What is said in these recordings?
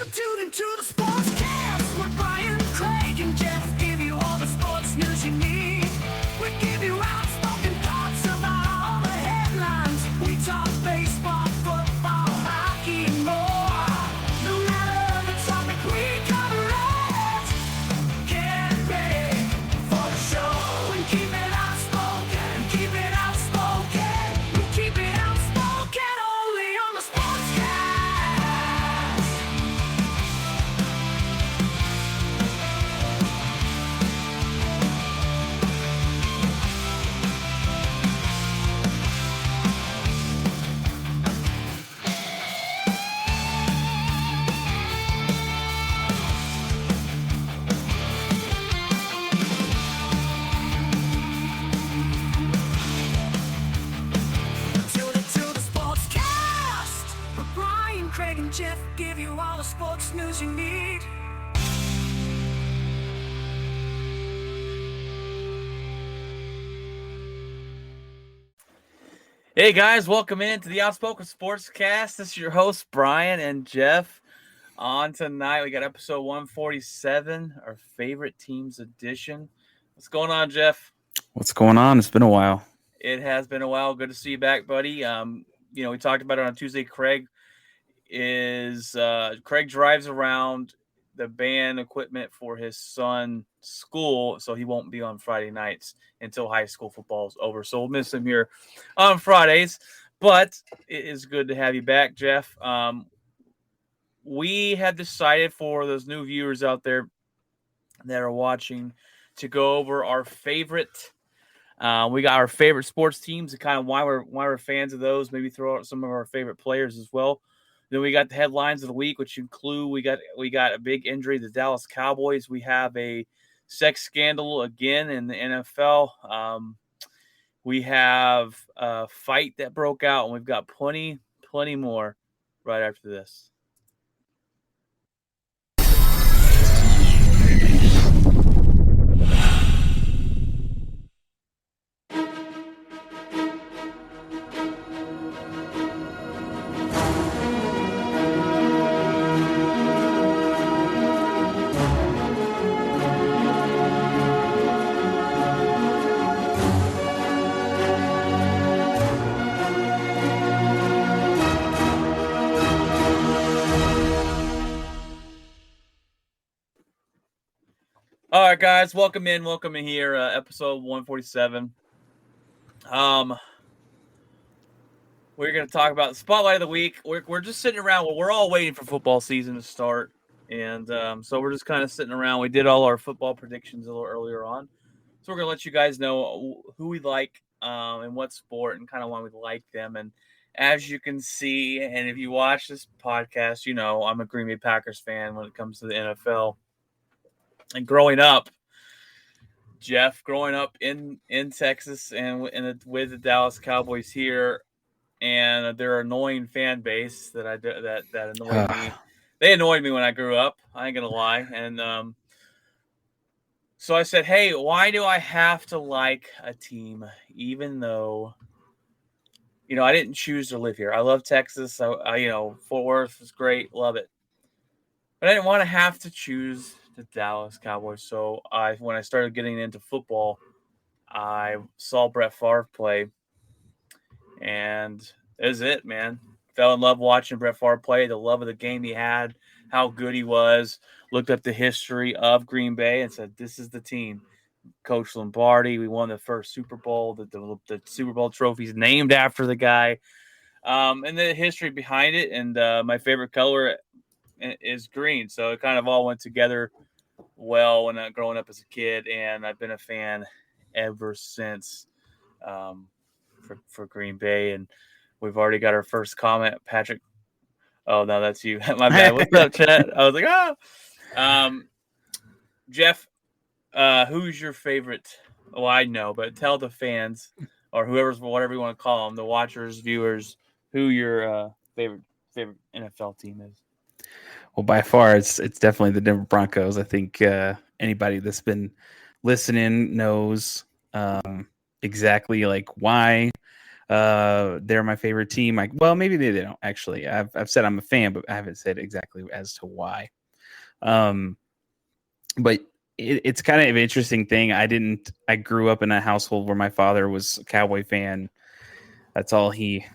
You tune into the Sportscast with Brian, Craig, and Jeff. Give you all the sports news you need. We give you outspoken thoughts about all the headlines. We talk baseball, football, hockey, and more. No matter the topic, we cover it. Get ready for the show and keep it outspoken. Keep it outspoken. We keep it outspoken only on the Sportscast. Tune into the Sportscast with Brian, Craig, and Jeff. Give you all the sports news you need. Hey guys, welcome in to the Outspoken Sportscast. This is your host Brian and Jeff. On tonight, we got episode 147, our favorite teams edition. What's going on, Jeff? What's going on? It's been a while. It has been a while. Good to see you back, buddy. We talked about it on Tuesday. Craig drives around the band equipment for his son's school, so he won't be on Friday nights until high school football is over. So we'll miss him here on Fridays, but it is good to have you back, Jeff. We have decided for those new viewers out there that are watching to go over our favorite. We got our favorite sports teams and kind of why we're fans of those. Maybe throw out some of our favorite players as well. Then we got the headlines of the week, which include we got a big injury, the Dallas Cowboys. We have a sex scandal again in the NFL. We have a fight that broke out, and we've got plenty more right after this. All right, guys, welcome in here, episode 147. We're going to talk about the spotlight of the week. We're just sitting around. Well, we're all waiting for football season to start, and so we're just kind of sitting around. We did all our football predictions a little earlier on, so we're going to let you guys know who we like and what sport and kind of why we like them. And as you can see, and if you watch this podcast, you know I'm a Green Bay Packers fan when it comes to the NFL. And growing up in Texas and with the Dallas Cowboys here, and their annoying fan base that annoyed me. They annoyed me when I grew up. I ain't gonna lie. And so I said, "Hey, why do I have to like a team, even though I didn't choose to live here? I love Texas. I Fort Worth is great, love it, but I didn't want to have to choose the Dallas Cowboys. So when I started getting into football, I saw Brett Favre play, and it was it, man. Fell in love watching Brett Favre play, the love of the game he had, how good he was. Looked up the history of Green Bay and said, this is the team. Coach Lombardi, we won the first Super Bowl. The Super Bowl trophy's named after the guy. And the history behind it, and my favorite color is green. So it kind of all went together well when growing up as a kid, and I've been a fan ever since for Green Bay. And we've already got our first comment, Patrick. Oh no, that's you. My bad. What's up, chat? I was like, Jeff, who's your favorite? Oh, I know, but tell the fans or whatever you want to call them, the watchers, viewers, who your favorite NFL team is. Well, by far, it's definitely the Denver Broncos. I think anybody that's been listening knows exactly like why They're my favorite team. Well, maybe they don't actually. I've said I'm a fan, but I haven't said exactly as to why. But it's kind of an interesting thing. I grew up in a household where my father was a Cowboy fan. That's all he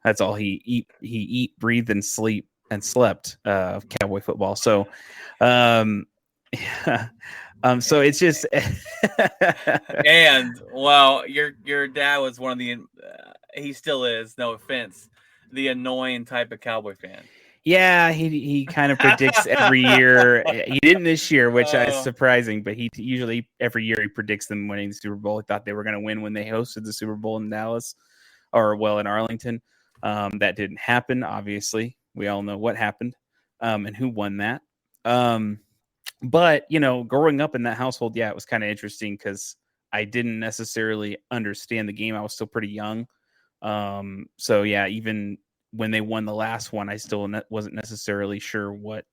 eat, breathed, and slept Cowboy football. So, yeah. So it's just, And well, your dad was one of the he still is, no offense, the annoying type of Cowboy fan. yeah, he kind of predicts every year. He didn't this year, which is Oh. surprising, but he usually every year he predicts them winning the Super Bowl. He thought they were going to win when they hosted the Super Bowl in Dallas, in Arlington. That didn't happen. Obviously, we all know what happened, and who won that. But growing up in that household, yeah, it was kind of interesting because I didn't necessarily understand the game. I was still pretty young. So yeah, even when they won the last one, I still wasn't necessarily sure what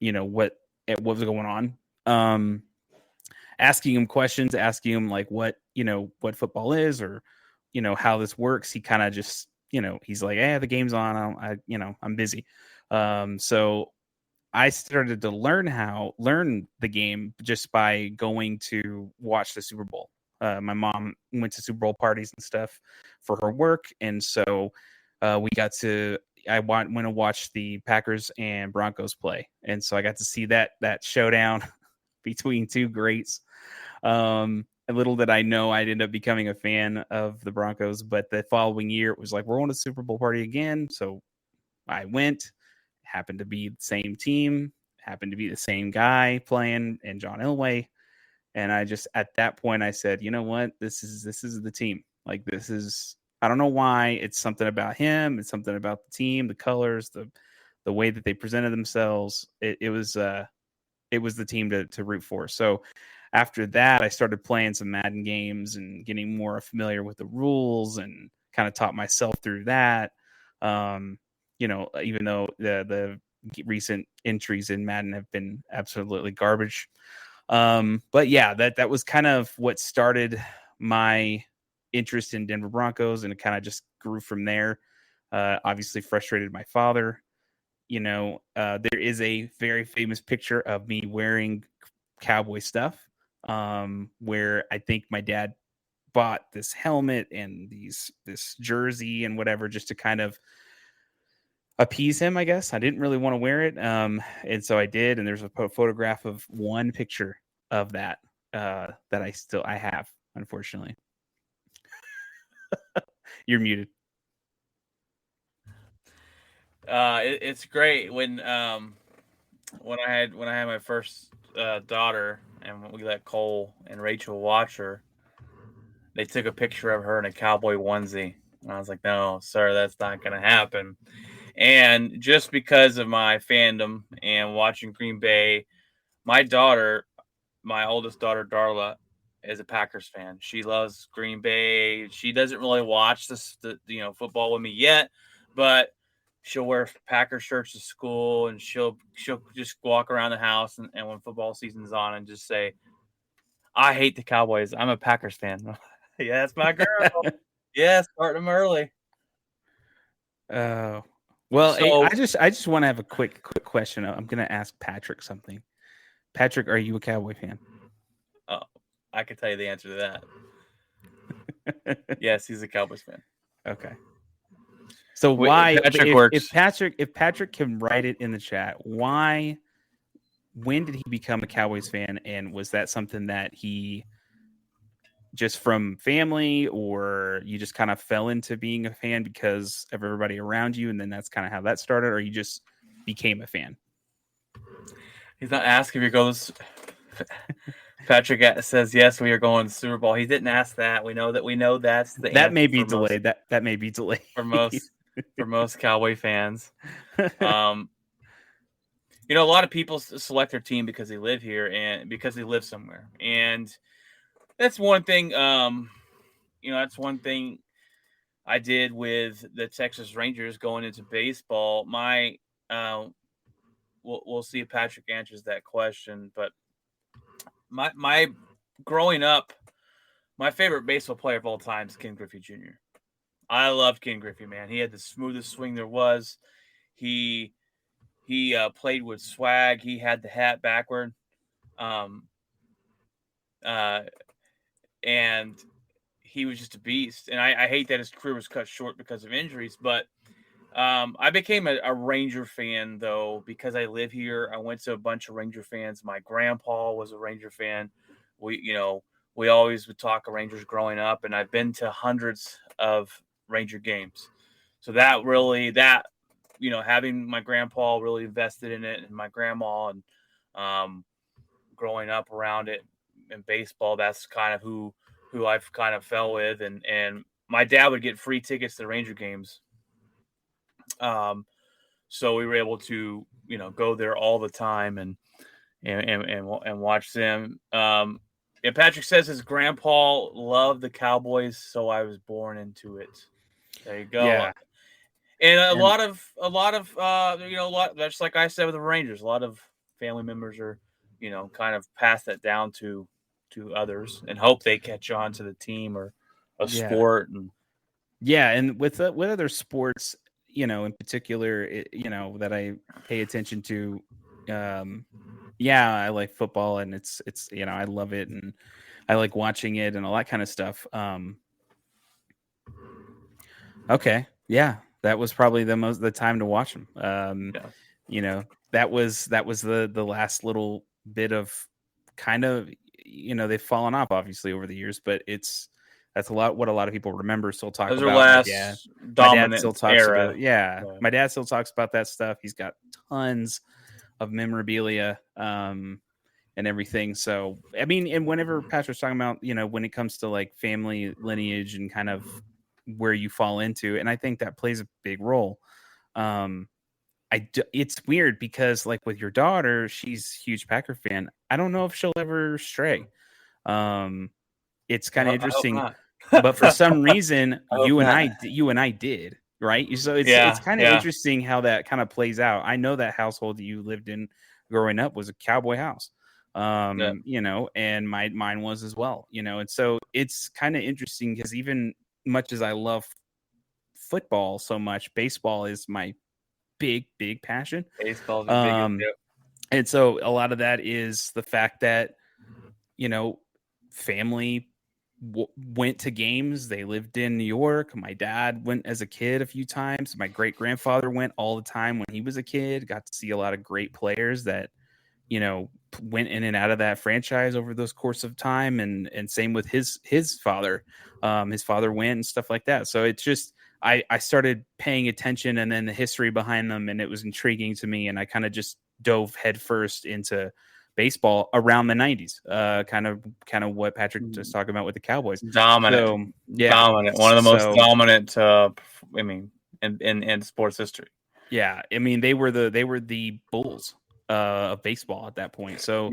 was going on. Asking him questions, asking him like what football is, or how this works. He kind of just he's like, the game's on. I'm busy. So I started to learn the game just by going to watch the Super Bowl. My mom went to Super Bowl parties and stuff for her work, and so we got to. I went to watch the Packers and Broncos play, and so I got to see that showdown between two greats. Little did I know, I'd end up becoming a fan of the Broncos. But the following year, it was like, we're on a Super Bowl party again, so I went. Happened to be the same team, happened to be the same guy playing, and John Elway. And I just, at that point, I said, you know what, this is the team. Like, this is, I don't know why. It's something about him. It's something about the team, the colors, the way that they presented themselves. It was the team to root for. So after that, I started playing some Madden games and getting more familiar with the rules, and kind of taught myself through that. Even though the recent entries in Madden have been absolutely garbage. But yeah, that was kind of what started my interest in Denver Broncos, and it kind of just grew from there. Obviously frustrated my father. There is a very famous picture of me wearing Cowboy stuff, where I think my dad bought this helmet and this jersey and whatever, just to kind of appease him, I guess. I didn't really want to wear it. And so I did. And there's a photograph of one picture of that, that I have, unfortunately. You're muted. It's great when I had my first daughter, and we let Cole and Rachel watch her. They took a picture of her in a cowboy onesie, and I was like, "No, sir, that's not going to happen." And just because of my fandom and watching Green Bay, my oldest daughter, Darla, is a Packers fan. She loves Green Bay. She doesn't really watch the football with me yet, but she'll wear Packer shirts to school, and she'll just walk around the house and when football season's on, and just say, "I hate the Cowboys. I'm a Packers fan." Yeah, that's my girl. Yeah, starting them early. Oh, well, So I just want to have a quick question. I'm going to ask Patrick something. Patrick, are you a Cowboy fan? I can tell you the answer to that. Yes, he's a Cowboys fan. Okay. So why, if Patrick can write it in the chat, when did he become a Cowboys fan? And was that something that he just from family, or you just kind of fell into being a fan because of everybody around you, and then that's kind of how that started, or you just became a fan? He's not asking if you're going. Patrick says yes, we are going to the Super Bowl. He didn't ask that. We know that's the that answer may be delayed. That may be delayed for most Cowboy fans. A lot of people select their team because they live here and because they live somewhere, and that's one thing. That's one thing I did with the Texas Rangers going into baseball. We'll see if Patrick answers that question, but my growing up, my favorite baseball player of all time is Ken Griffey Jr. I loved Ken Griffey, man. He had the smoothest swing there was. He played with swag. He had the hat backward. Um, uh, and he was just a beast. And I hate that his career was cut short because of injuries. But I became a Ranger fan, though, because I live here. I went to a bunch of Ranger fans. My grandpa was a Ranger fan. We always would talk Rangers growing up, and I've been to hundreds of Ranger games. So having my grandpa really invested in it, and my grandma, and growing up around it in baseball, that's kind of who I've kind of fell with, and my dad would get free tickets to the Ranger games. So we were able to, go there all the time and watch them. And Patrick says his grandpa loved the Cowboys, so I was born into it. There you go. Yeah. And a lot of that's like I said with the Rangers, a lot of family members are, kind of pass that down to others and hope they catch on to the team or a sport. And with other sports, in particular, that I pay attention to, I like football, and it's I love it, and I like watching it and all that kind of stuff. Okay, yeah, that was probably the time to watch them. That was the last little bit of kind of, they've fallen off obviously over the years, but that's what a lot of people remember, still talk Those about. are last dominant still talks era. about, yeah. My dad still talks about that stuff. He's got tons of memorabilia and everything. So, I mean, and whenever Patrick's talking about, when it comes to like family lineage and kind of where you fall into, and I think that plays a big role. It's weird because like with your daughter, she's a huge Packer fan. I don't know if she'll ever stray. It's kind of interesting, but for some reason, you and I did, right? So it's kind of interesting how that kind of plays out. I know that household that you lived in growing up was a Cowboy house, and mine was as well, and so it's kind of interesting because even much as I love football so much, baseball is my big passion. Baseball is big. And so a lot of that is the fact that family went to games. They lived in New York. My dad went as a kid a few times. My great grandfather went all the time when he was a kid. Got to see a lot of great players that went in and out of that franchise over those course of time, and same with his father. His father went and stuff like that. So it's just I started paying attention, and then the history behind them, and it was intriguing to me, and I kind of just dove headfirst into baseball around the 90s, kind of what Patrick was talking about with the Cowboys. Dominant. So, dominant. One of the most dominant in sports history. Yeah, I mean they were the Bulls of baseball at that point. So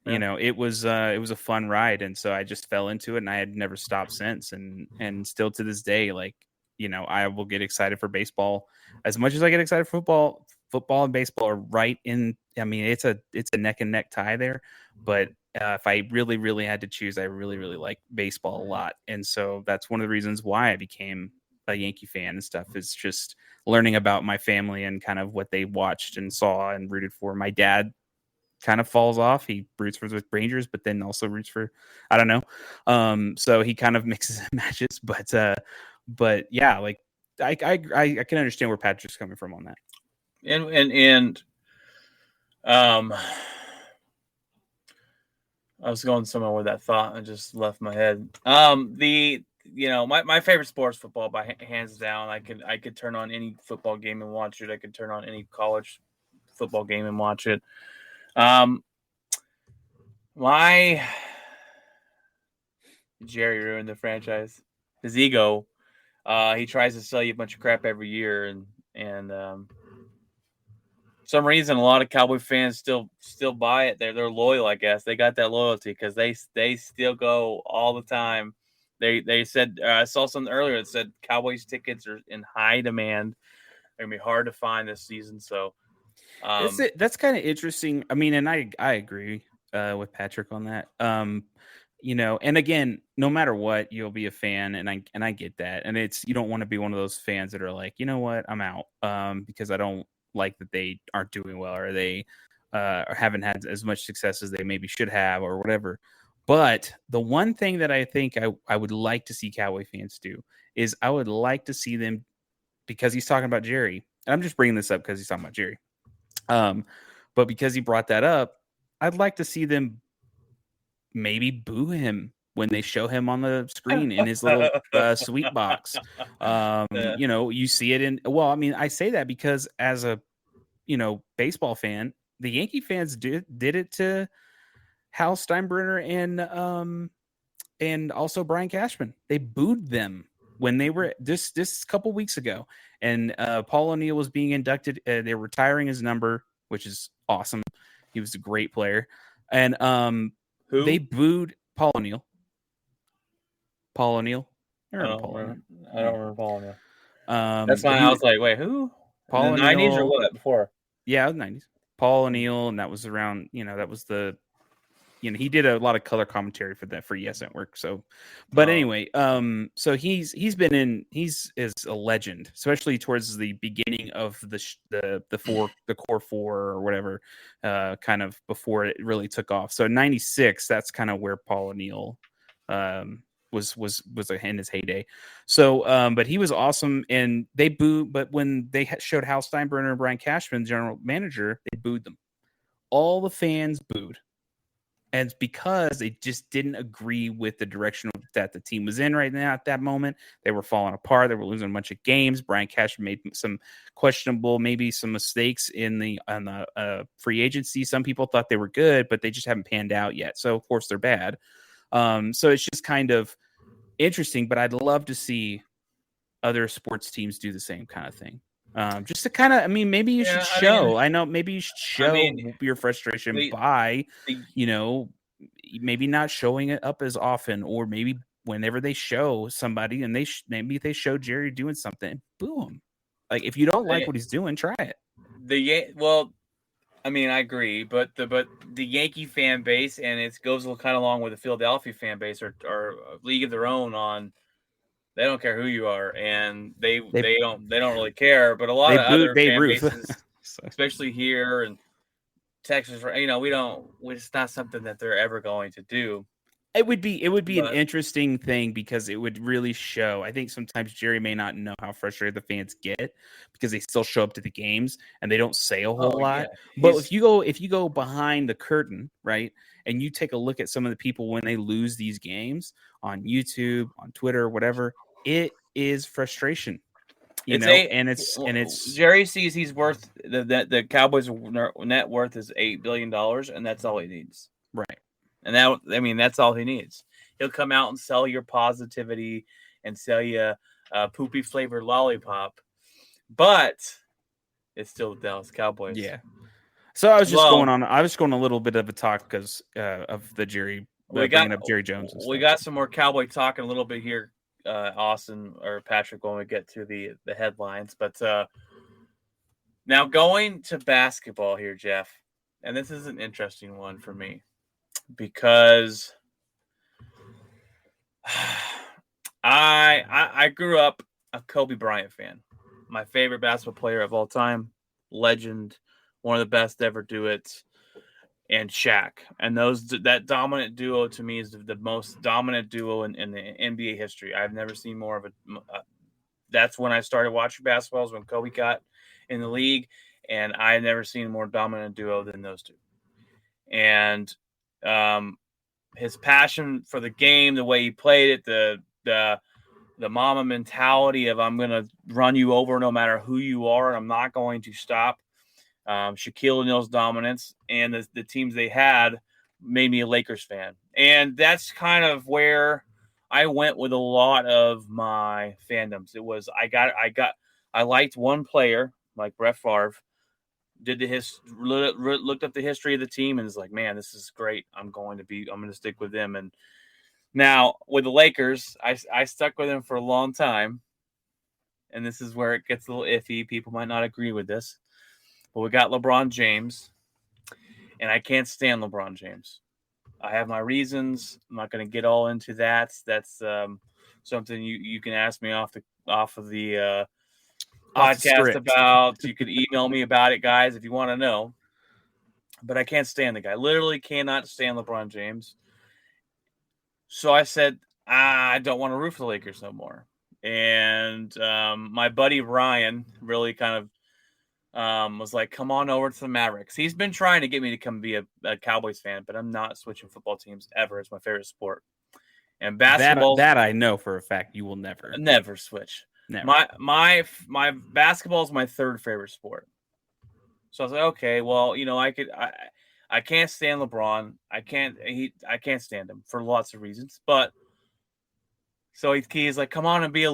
it was a fun ride, and so I just fell into it, and I had never stopped since, and still to this day, like I will get excited for baseball as much as I get excited for football. Football and baseball are right in. I mean, it's a neck and neck tie there, but if I really, really had to choose, I really, really like baseball a lot, and so that's one of the reasons why I became a Yankee fan and stuff. Is just learning about my family and kind of what they watched and saw and rooted for. My dad kind of falls off. He roots for the Rangers, but then also roots for, I don't know. So he kind of mixes and matches, but yeah, like I can understand where Patrick's coming from on that. And I was going somewhere with that thought. I just left my head. My favorite sport is football by hands down. I could turn on any football game and watch it. I could turn on any college football game and watch it. My Jerry ruined the franchise. His ego. He tries to sell you a bunch of crap every year, and some reason a lot of Cowboy fans still buy it. They're loyal, I guess. They got that loyalty because they still go all the time. They said I saw something earlier that said Cowboys tickets are in high demand. They're gonna be hard to find this season. So that's kind of interesting. I mean, and I agree with Patrick on that. and again, no matter what, you'll be a fan, and I get that. And it's, you don't want to be one of those fans that are like, you know what, I'm out, because I don't like that they aren't doing well, or they or haven't had as much success as they maybe should have, or whatever. But the one thing that I think I would like to see Cowboy fans do is I would like to see them, because he's talking about Jerry. And I'm just bringing this up because he's talking about Jerry. But because he brought that up, I'd like to see them maybe boo him when they show him on the screen in his little sweet box. Yeah. You see it in, well, I mean, I say that because as a, baseball fan, the Yankee fans did it to Hal Steinbrenner and also Brian Cashman. They booed them when they were this couple weeks ago, and Paul O'Neill was being inducted. They're retiring his number, which is awesome. He was a great player, and Who? they booed Paul O'Neill. Paul O'Neill. I don't remember Paul O'Neill. That's but why I was like, wait, who? Paul In the 90s or O'Neill. what? Before? Yeah, it was 90s. Paul O'Neill, and that was around, that was the, he did a lot of color commentary for that for Yes Network. So, but anyway, so he's a legend, especially towards the beginning of the core four or whatever, kind of before it really took off. So 96, that's kind of where Paul O'Neill was in his heyday. So, but he was awesome, and they booed. But when they showed Hal Steinbrenner and Brian Cashman, general manager, they booed them. All the fans booed. And it's because they just didn't agree with the direction that the team was in right now at that moment. They were falling apart. They were losing a bunch of games. Brian Cashman made some questionable, maybe some mistakes on the free agency. Some people thought they were good, but they just haven't panned out yet. So, of course, they're bad. So it's just kind of interesting, but I'd love to see other sports teams do the same kind of thing. Just to kind of, maybe you should show. I know maybe you should show your frustration by, maybe not showing it up as often, or maybe whenever they show somebody and maybe they show Jerry doing something, boo him. Like, if you don't like what he's doing, try it. I agree, but the Yankee fan base, and it goes kind of along with the Philadelphia fan base, are a league of their own. On they don't care who you are, and they don't really care. But a lot of other fan bases, especially here in Texas, it's not something that they're ever going to do. It would be an interesting thing, because it would really show. I think sometimes Jerry may not know how frustrated the fans get, because they still show up to the games and they don't say a whole lot. Yeah. But if you go behind the curtain, right, and you take a look at some of the people when they lose these games on YouTube, on Twitter, whatever, it is frustration. It's Jerry sees he's worth the Cowboys' net worth is $8 billion, and that's all he needs. Right. And that's all he needs. He'll come out and sell your positivity and sell you a poopy flavored lollipop, but it's still the Dallas Cowboys. Yeah. So I was just going a little bit of a talk because of the Jerry. Bringing up Jerry Jones. We got some more Cowboy talk in a little bit here, Austin or Patrick, when we get to the headlines. But now going to basketball here, Jeff, and this is an interesting one for me, because I grew up a Kobe Bryant fan. My favorite basketball player of all time, legend, one of the best to ever do it, and Shaq. And that dominant duo to me is the most dominant duo in the NBA history. I've never seen more of a that's when I started watching basketball, is when Kobe got in the league, and I've never seen a more dominant duo than those two. And his passion for the game, the way he played it, the mama mentality of, I'm going to run you over no matter who you are, and I'm not going to stop. Shaquille O'Neal's dominance and the teams they had made me a Lakers fan. And that's kind of where I went with a lot of my fandoms. It was, I liked one player, like Brett Favre, looked up the history of the team and is like, man, this is great. I'm going to stick with them. And now with the Lakers, I stuck with them for a long time. And this is where it gets a little iffy. People might not agree with this, but we got LeBron James, and I can't stand LeBron James. I have my reasons. I'm not going to get all into that. That's something you can ask me off of the Off the podcast script. about. You could email me about it, guys, if you want to know. But I can't stand the guy. Literally cannot stand LeBron James. So I said, I don't want to root for the Lakers no more. And my buddy Ryan really kind of was like, come on over to the Mavericks. He's been trying to get me to come be a Cowboys fan, but I'm not switching football teams ever. It's my favorite sport. And basketball, that I know for a fact you will never switch. Never. My basketball is my third favorite sport. So I was like, okay, well, I can't stand LeBron. I can't stand him for lots of reasons. But so he's like, come on and be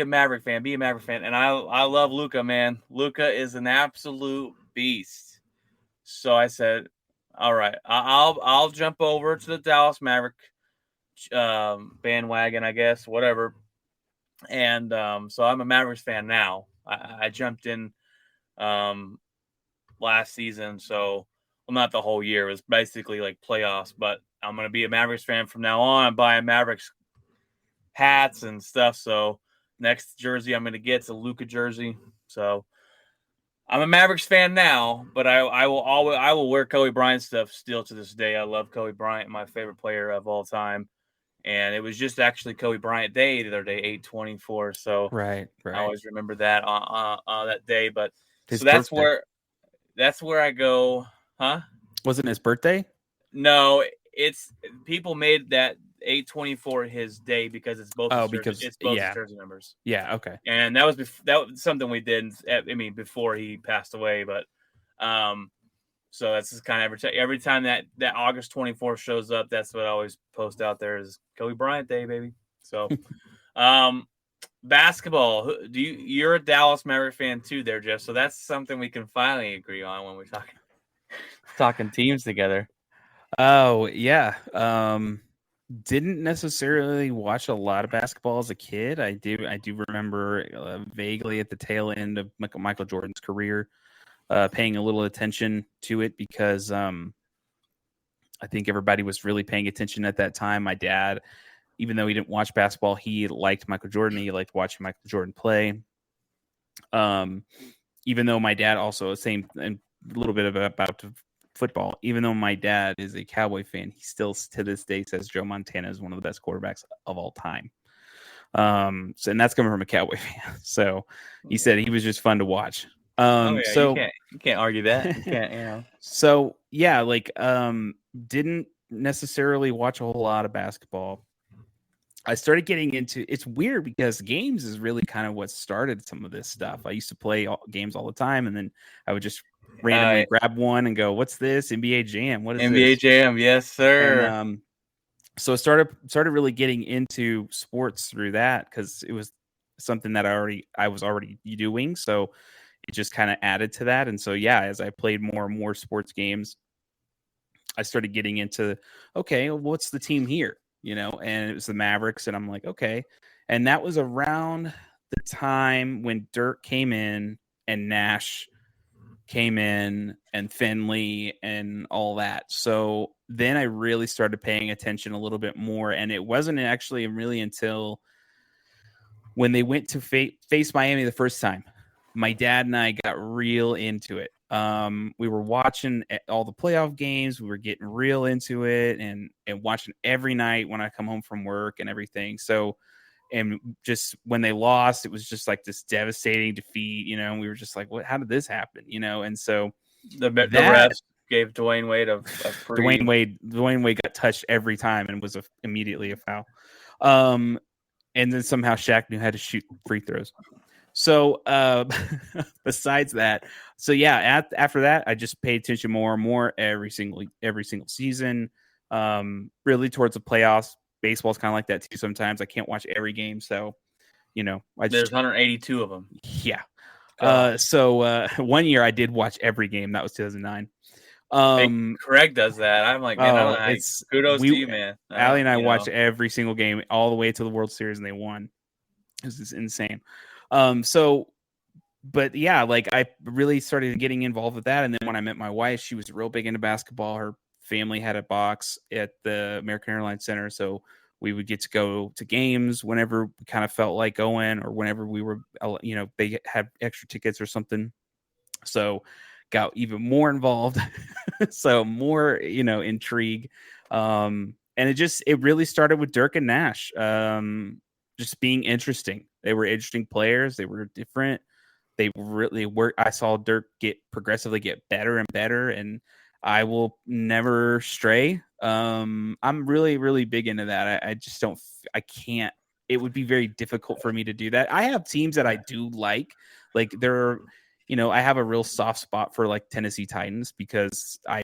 a Maverick fan, And I love Luka, man. Luka is an absolute beast. So I said, all right, I'll jump over to the Dallas Maverick bandwagon, I guess, whatever. And so I'm a Mavericks fan now. I jumped in last season, so not the whole year. It was basically like playoffs, but I'm going to be a Mavericks fan from now on. I'm buying Mavericks hats and stuff. So next jersey I'm going to get is a Luka jersey. So I'm a Mavericks fan now, but I will wear Kobe Bryant stuff still to this day. I love Kobe Bryant, my favorite player of all time. And it was just actually Kobe Bryant Day the other day, 8/24. So right. I always remember that on that day. But His so birthday. that's where I go, huh? Wasn't his birthday? No, it's people made that 8/24 his day because it's both. Because it's both his jersey numbers. Yeah, okay. And that was something we did. I mean, before he passed away, but so that's just kind of every time that August 24th shows up, that's what I always post out there is Kobe Bryant Day, baby. So, basketball. You're a Dallas Maverick fan too, there, Jeff. So that's something we can finally agree on when we're talking teams together. Oh yeah. Didn't necessarily watch a lot of basketball as a kid. I do remember vaguely at the tail end of Michael Jordan's career, paying a little attention to it because I think everybody was really paying attention at that time. My dad, even though he didn't watch basketball, he liked Michael Jordan. He liked watching Michael Jordan play. Even though my dad also same and a little bit about football. Even though my dad is a Cowboy fan, he still to this day says Joe Montana is one of the best quarterbacks of all time. And that's coming from a Cowboy fan. So he said he was just fun to watch. So you can't argue that. You can't, So yeah, didn't necessarily watch a whole lot of basketball. I started getting into it's weird because games is really kind of what started some of this stuff. I used to play games all the time, and then I would just randomly grab one and go, "What's this? NBA Jam? What is NBA this?" Jam? Yes, sir. And, so I started really getting into sports through that because it was something that I was already doing. So it just kind of added to that. And so yeah, as I played more and more sports games, I started getting into okay, well, what's the team here? And it was the Mavericks, and I'm like, okay. And that was around the time when Dirk came in and Nash came in and Finley and all that. So then I really started paying attention a little bit more. And it wasn't actually really until when they went to face Miami the first time, my dad and I got real into it. We were watching all the playoff games. We were getting real into it and watching every night when I come home from work and everything. So, and just when they lost, it was just like this devastating defeat, and we were just like, how did this happen? And so the refs gave Dwayne Wade a free. Dwayne Wade got touched every time and was immediately a foul. And then somehow Shaq knew how to shoot free throws. So besides that, so yeah, after that, I just paid attention more and more every single season. Really towards the playoffs. Baseball's kind of like that too. Sometimes I can't watch every game, so there's 182 of them. Yeah. So 1 year I did watch every game. That was 2009. Craig does that. I'm like, man, kudos to you, man. Allie and I watched every single game all the way to the World Series, and they won. It was just insane. But yeah, I really started getting involved with that. And then when I met my wife, she was real big into basketball. Her family had a box at the American Airlines Center, so we would get to go to games whenever we kind of felt like going, or whenever we were, they had extra tickets or something. So got even more involved. So more, intrigue. And it really started with Dirk and Nash. Just being interesting. They were interesting players. They were different. They really were. I saw Dirk progressively get better and better, and I will never stray. I'm really, really big into that. I just don't. I can't. It would be very difficult for me to do that. I have teams that I do like. Like I have a real soft spot for like Tennessee Titans because I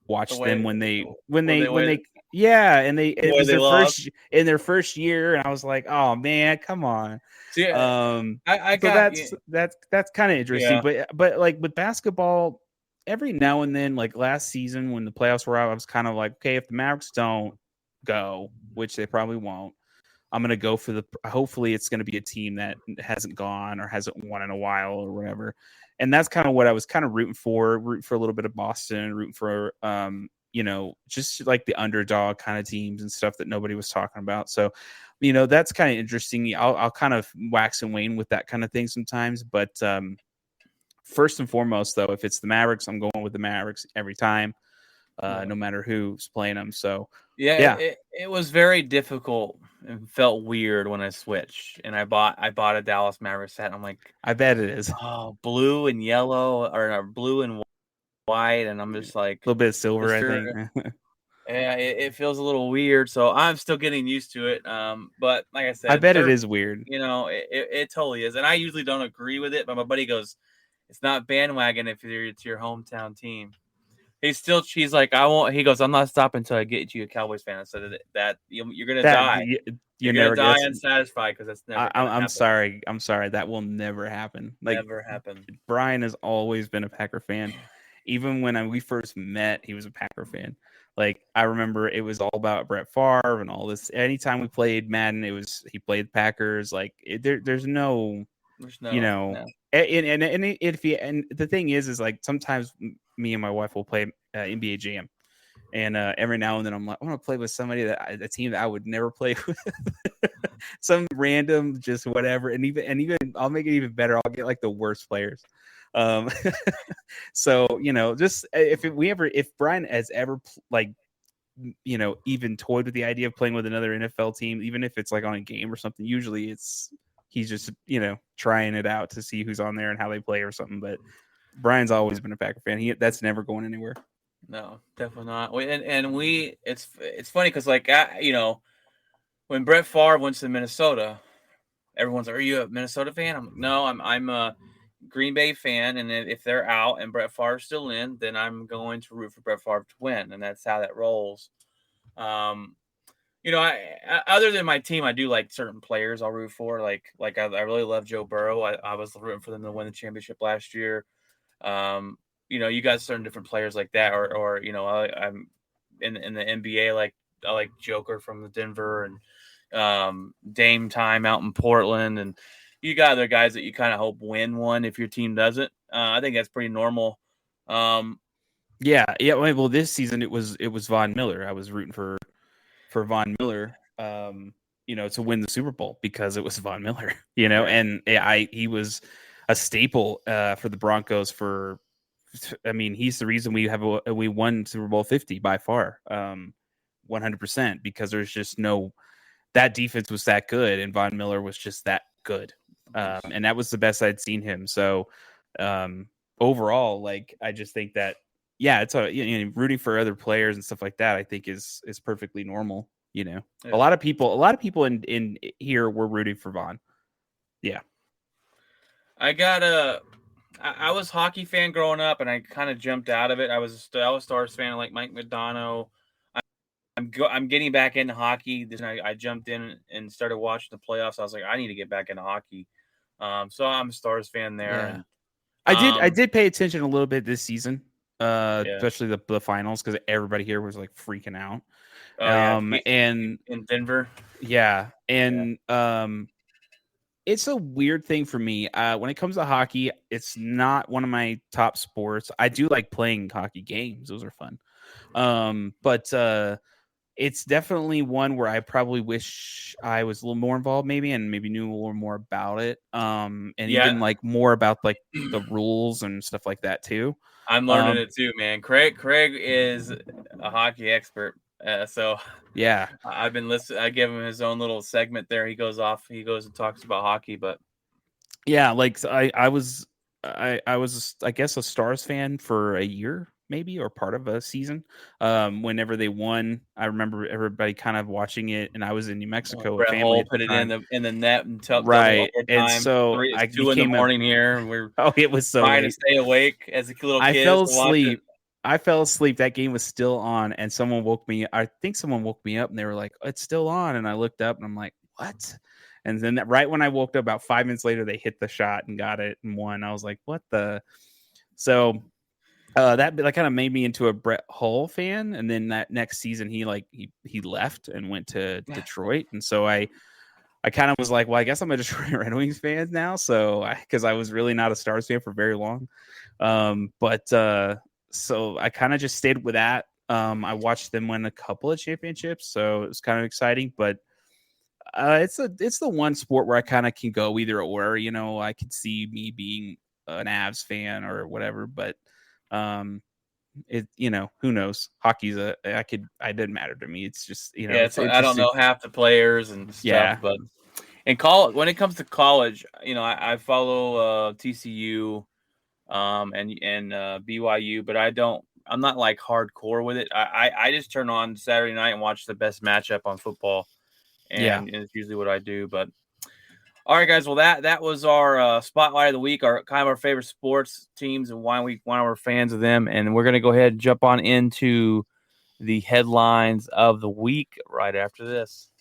watched them when they yeah, and it was their first year, and I was like, oh man, come on. So, I so got that's kind of interesting. Yeah. But like with basketball, every now and then, like last season when the playoffs were out, I was kind of like, okay, if the Mavericks don't go, which they probably won't, I'm gonna go for hopefully it's gonna be a team that hasn't gone or hasn't won in a while or whatever. And that's kind of what I was kind of rooting for a little bit of Boston, rooting for just like the underdog kind of teams and stuff that nobody was talking about. So, that's kind of interesting. I'll kind of wax and wane with that kind of thing sometimes. But first and foremost, though, if it's the Mavericks, I'm going with the Mavericks every time, no matter who's playing them. So, yeah. It was very difficult and felt weird when I switched, and I bought a Dallas Mavericks set. I'm like, I bet it is. Oh, blue and yellow, or blue and white, and I'm just like a little bit of silver, I think. Yeah, it feels a little weird, so I'm still getting used to it. But like I said, I bet it is weird. It totally is, and I usually don't agree with it. But my buddy goes, "It's not bandwagon if it's your hometown team." He's like, I won't. He goes, I'm not stopping until I get you a Cowboys fan. So that you're gonna die. You're gonna die unsatisfied because that's never. I'm sorry. That will never happen. Never happen. Brian has always been a Packer fan. Even when we first met, he was a Packer fan. Like I remember, it was all about Brett Favre and all this. Anytime we played Madden, he played Packers. Like there's no. And the thing is like sometimes me and my wife will play NBA Jam, and every now and then I'm like, I want to play with somebody a team that I would never play with, some random just whatever, and even I'll make it even better. I'll get like the worst players. So just if Brian has ever even toyed with the idea of playing with another NFL team, even if it's like on a game or something, usually he's just trying it out to see who's on there and how they play or something. But Brian's always been a Packer fan. That's never going anywhere. No, definitely not. It's funny because when Brett Favre went to Minnesota, everyone's like, "Are you a Minnesota fan?" I'm like, "No, I'm a Green Bay fan, and if they're out and Brett Favre's still in, then I'm going to root for Brett Favre to win, and that's how that rolls." I other than my team, I do like certain players I'll root for. Like I really love Joe Burrow. I was rooting for them to win the championship last year. You got certain different players like that, or I'm in the NBA. Like I like Joker from the Denver and Dame Time out in Portland, and you got other guys that you kind of hope win one if your team doesn't. I think that's pretty normal. Yeah. Well, this season it was Von Miller. I was rooting for Von Miller, to win the Super Bowl because it was Von Miller, and he was a staple for the Broncos he's the reason we won Super Bowl 50 by far, 100%, because there's just that defense was that good and Von Miller was just that good. And that was the best I'd seen him. So overall, like, I just think that, it's rooting for other players and stuff like that, I think is perfectly normal. Yeah. A lot of people in here were rooting for Von. Yeah. I was a hockey fan growing up, and I kind of jumped out of it. I was a Stars fan, like Mike Modano. I'm getting back into hockey. I jumped in and started watching the playoffs. I was like, I need to get back into hockey. So I'm a Stars fan there. Yeah. I did pay attention a little bit this season, especially the finals, because everybody here was like freaking out. And in Denver. Yeah. And it's a weird thing for me. When it comes to hockey, it's not one of my top sports. I do like playing hockey games; those are fun. But it's definitely one where I probably wish I was a little more involved, maybe, and maybe knew a little more about it. And Yeah. even like more about like the rules and stuff like that too. I'm learning it too, man. Craig is a hockey expert. So Yeah. I've been listening. I give him his own little segment there. He goes and talks about hockey, but Yeah, like so I was I guess a Stars fan for a year maybe or part of a season. Whenever they won, I remember everybody kind of watching it, and I was in New Mexico with Brett family Hull at the put it time. in the net and double Right. And overtime. so It's I 2 in the became a morning here, and we're oh, it was so trying to late. stay awake as a little I kids fell to watch it. asleep. I fell asleep. That game was still on, and someone woke me. I think someone woke me up, and they were like, "It's still on." And I looked up, and I'm like, "What?" And then right when I woke up, about 5 minutes later, they hit the shot and got it and won. I was like, "What the?" So that kind of made me into a Brett Hull fan. And then that next season, he left and went to Detroit, and so I kind of was like, well, I guess I'm a Detroit Red Wings fan now. So because I was really not a Stars fan for very long. So I kind of just stayed with that. I watched them win a couple of championships, so it was kind of exciting. But it's the one sport where I kind of can go either or. I could see me being an Avs fan or whatever, but who knows? Hockey's it didn't matter to me. It's just Yeah, it's I don't interesting. know half the players and stuff, Yeah. but in college, when it comes to college, I follow TCU, and BYU, but I'm not like hardcore with it. I just turn on Saturday night and watch the best matchup on football, and it's usually what I do. But all right, guys. Well, that was our spotlight of the week, our kind of our favorite sports teams and why we're fans of them, and we're gonna go ahead and jump on into the headlines of the week right after this.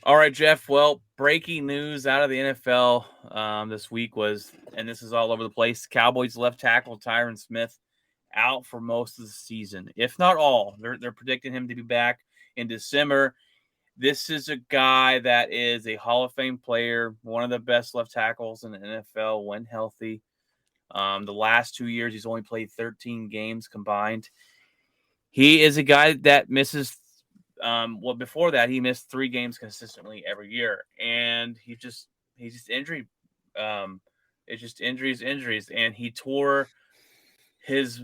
All right, Jeff. Well, breaking news out of the NFL this week was, and this is all over the place, Cowboys left tackle Tyron Smith out for most of the season, if not all. They're predicting him to be back in December. This is a guy that is a Hall of Fame player, one of the best left tackles in the NFL when healthy. The last 2 years, he's only played 13 games combined. He is a guy that misses before that, he missed 3 games consistently every year, and he's just injury. It's just injuries, and he tore his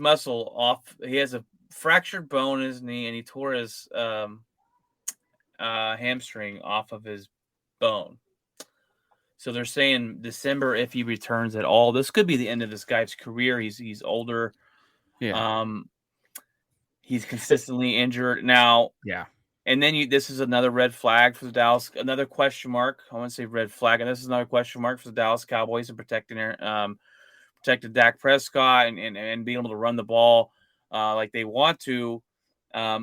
muscle off. He has a fractured bone in his knee, and he tore his hamstring off of his bone. So they're saying December if he returns at all. This could be the end of this guy's career. He's older. Yeah. He's consistently injured now. Yeah. And then this is another red flag for the Dallas, another question mark. I want to say red flag, and this is another question mark for the Dallas Cowboys and protecting Dak Prescott and being able to run the ball like they want to. How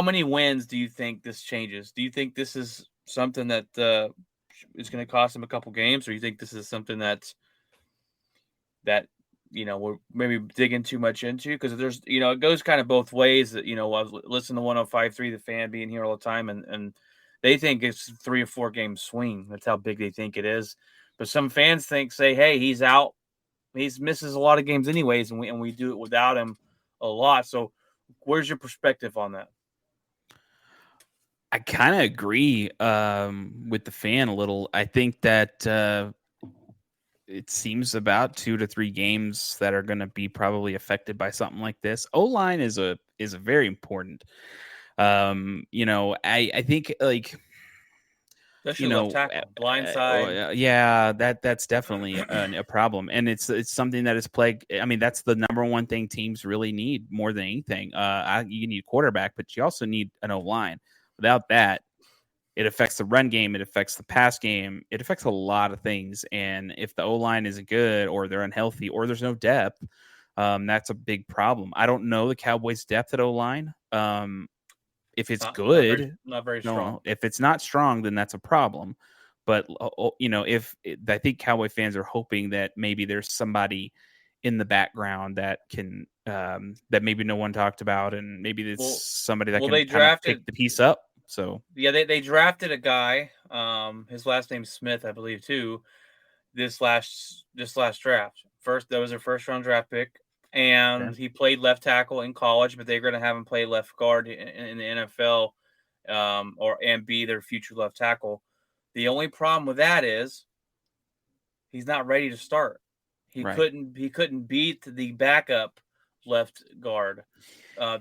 many wins do you think this changes? Do you think this is something that is going to cost them a couple games, or do you think this is something that we're maybe digging too much into? Because there's, it goes kind of both ways. That, I was listening to 105.3, the fan being here all the time, and they think it's 3 or 4 game swing. That's how big they think it is. But some fans say, hey, he's out. He misses a lot of games anyways, and we do it without him a lot. So where's your perspective on that? I kind of agree with the fan a little. I think that it seems about 2 to 3 games that are going to be probably affected by something like this. O-line is a very important. I think like especially left tackle, blind side. That's definitely a problem, and it's something that is plagued. I mean, that's the number one thing teams really need more than anything. You need a quarterback, but you also need an O-line. Without that, it affects the run game. It affects the pass game. It affects a lot of things. And if the O-line isn't good, or they're unhealthy, or there's no depth, that's a big problem. I don't know the Cowboys' depth at O-line. If it's good, not very strong. If it's not strong, then that's a problem. But I think Cowboy fans are hoping that maybe there's somebody in the background that can that maybe no one talked about, and maybe it's somebody that can they kind of drafted pick the piece up. So yeah, they drafted a guy. His last name's Smith, I believe, too. This last draft, that was their first round draft pick, and he played left tackle in college, but they're going to have him play left guard in the NFL, and be their future left tackle. The only problem with that is he's not ready to start. He couldn't beat the backup left guard for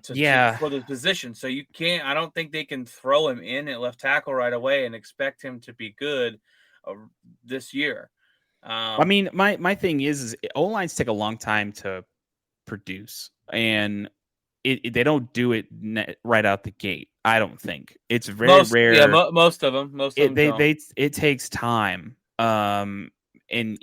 the position. So you can't. I don't think they can throw him in at left tackle right away and expect him to be good this year. I mean, my thing is O-lines take a long time to produce, and they don't do it right out the gate. I don't think it's very rare. Yeah, most of them. It takes time. And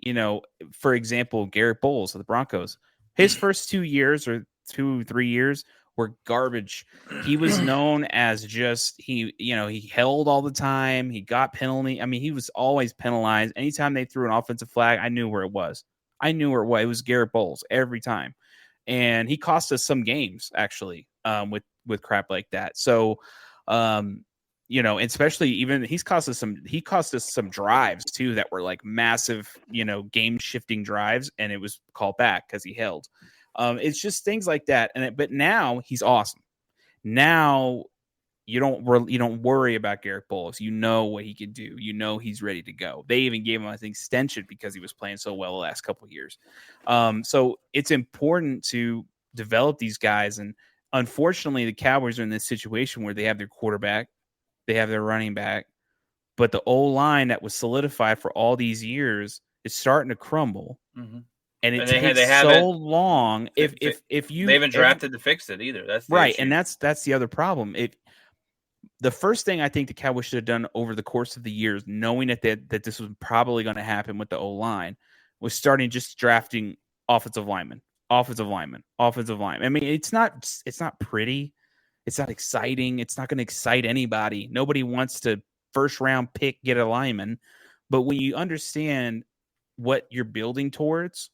for example, Garrett Bowles of the Broncos, his first 2 years or 3 years were garbage. He was known as just he held all the time. He got penalty. I mean, he was always penalized. Anytime they threw an offensive flag, I knew where it was. It was Garrett Bowles every time, and he cost us some games actually with crap like that. So, especially even he cost us some drives too that were like massive, game shifting drives, and it was called back because he held. It's just things like that. But now he's awesome. Now you don't worry about Garrett Bowles. You know what he can do. He's ready to go. They even gave him an extension because he was playing so well the last couple of years. So it's important to develop these guys. And unfortunately, the Cowboys are in this situation where they have their quarterback, they have their running back, but the O-line that was solidified for all these years is starting to crumble. Mm-hmm. And it takes so long. If you they haven't drafted to fix it either. That's right, and that's the other problem. The first thing I think the Cowboys should have done over the course of the years, knowing that this was probably going to happen with the O-line, was starting just drafting offensive linemen. I mean, it's not pretty. It's not exciting. It's not going to excite anybody. Nobody wants to first round pick, get a lineman. But when you understand what you're building towards,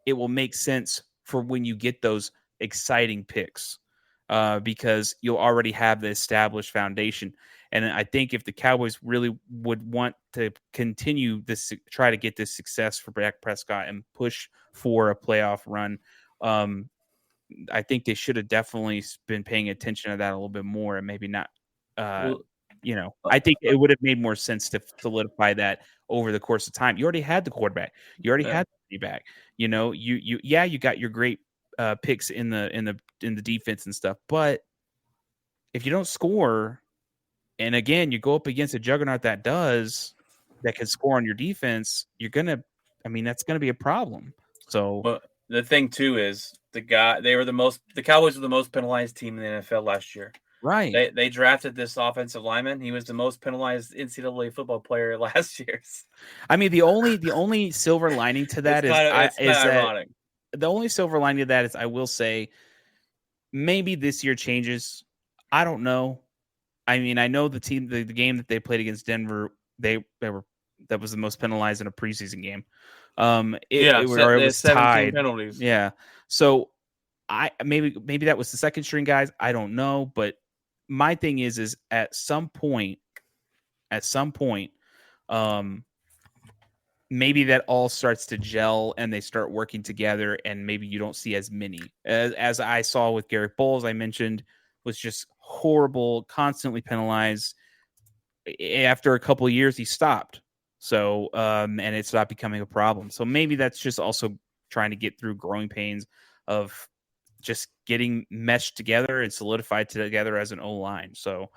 it will make sense for when you get those exciting picks, because you'll already have the established foundation. And I think if the Cowboys really would want to continue this, try to get this success for Dak Prescott and push for a playoff run, I think they should have definitely been paying attention to that a little bit more, and maybe not. I think it would have made more sense to solidify that over the course of time. You already had the quarterback. You already had the back. You got your great picks in the defense and stuff. But if you don't score, and again you go up against a juggernaut that can score on your defense, that's gonna be a problem. So, but the thing too is the Cowboys were the most penalized team in the NFL last year. Right. They drafted this offensive lineman. He was the most penalized NCAA football player last year. I mean, the only silver lining to that is ironic. The only silver lining to that is, I will say, maybe this year changes. I don't know. I mean, I know the game that they played against Denver, that was the most penalized in a preseason game. It was 17 tied. Penalties. Yeah. So maybe that was the second string guys. I don't know, but my thing is at some point, maybe that all starts to gel and they start working together, and maybe you don't see as many as I saw with Garrett Bowles. I mentioned was just horrible, constantly penalized. After a couple of years, he stopped. So, and it stopped becoming a problem. So maybe that's just also trying to get through growing pains of just getting meshed together and solidified together as an O-line. So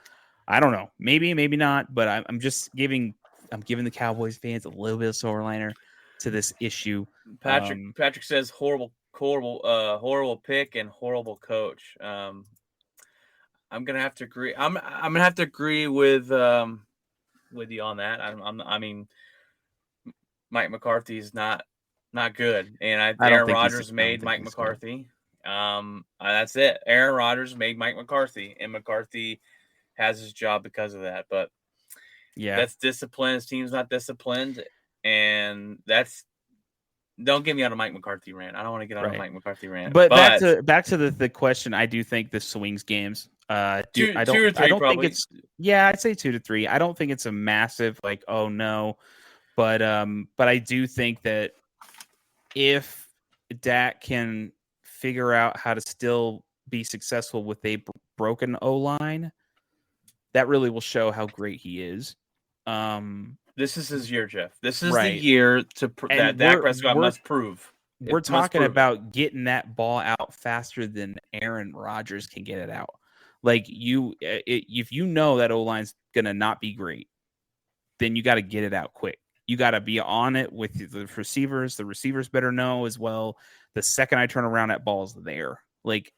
I don't know, maybe not, but I'm giving the Cowboys fans a little bit of silver liner to this issue. Patrick says horrible pick and horrible coach. I'm gonna have to agree. I'm gonna have to agree with you on that. I mean, Mike McCarthy is not good, and Aaron Rodgers made Mike McCarthy. That's it. Aaron Rodgers made Mike McCarthy, and McCarthy has his job because of that. But Yeah. That's discipline. His team's not disciplined, and that's. Don't get me on a Mike McCarthy rant. I don't want to get on a Right. Mike McCarthy rant. But back to the question, I do think this swings games. Two or three I don't probably. think it's I'd say 2 to 3. I don't think it's a massive like oh no, but I do think that if Dak can figure out how to still be successful with a broken O line, that really will show how great he is. This is his year, Jeff. This is the Right. year that Dak Prescott we're must prove. we're talking about getting that ball out faster than Aaron Rodgers can get it out. Like if you know that O line's gonna not be great, then you got to get it out quick. You got to be on it with the receivers. The receivers better know as well. The second I turn around, that ball's there. Like,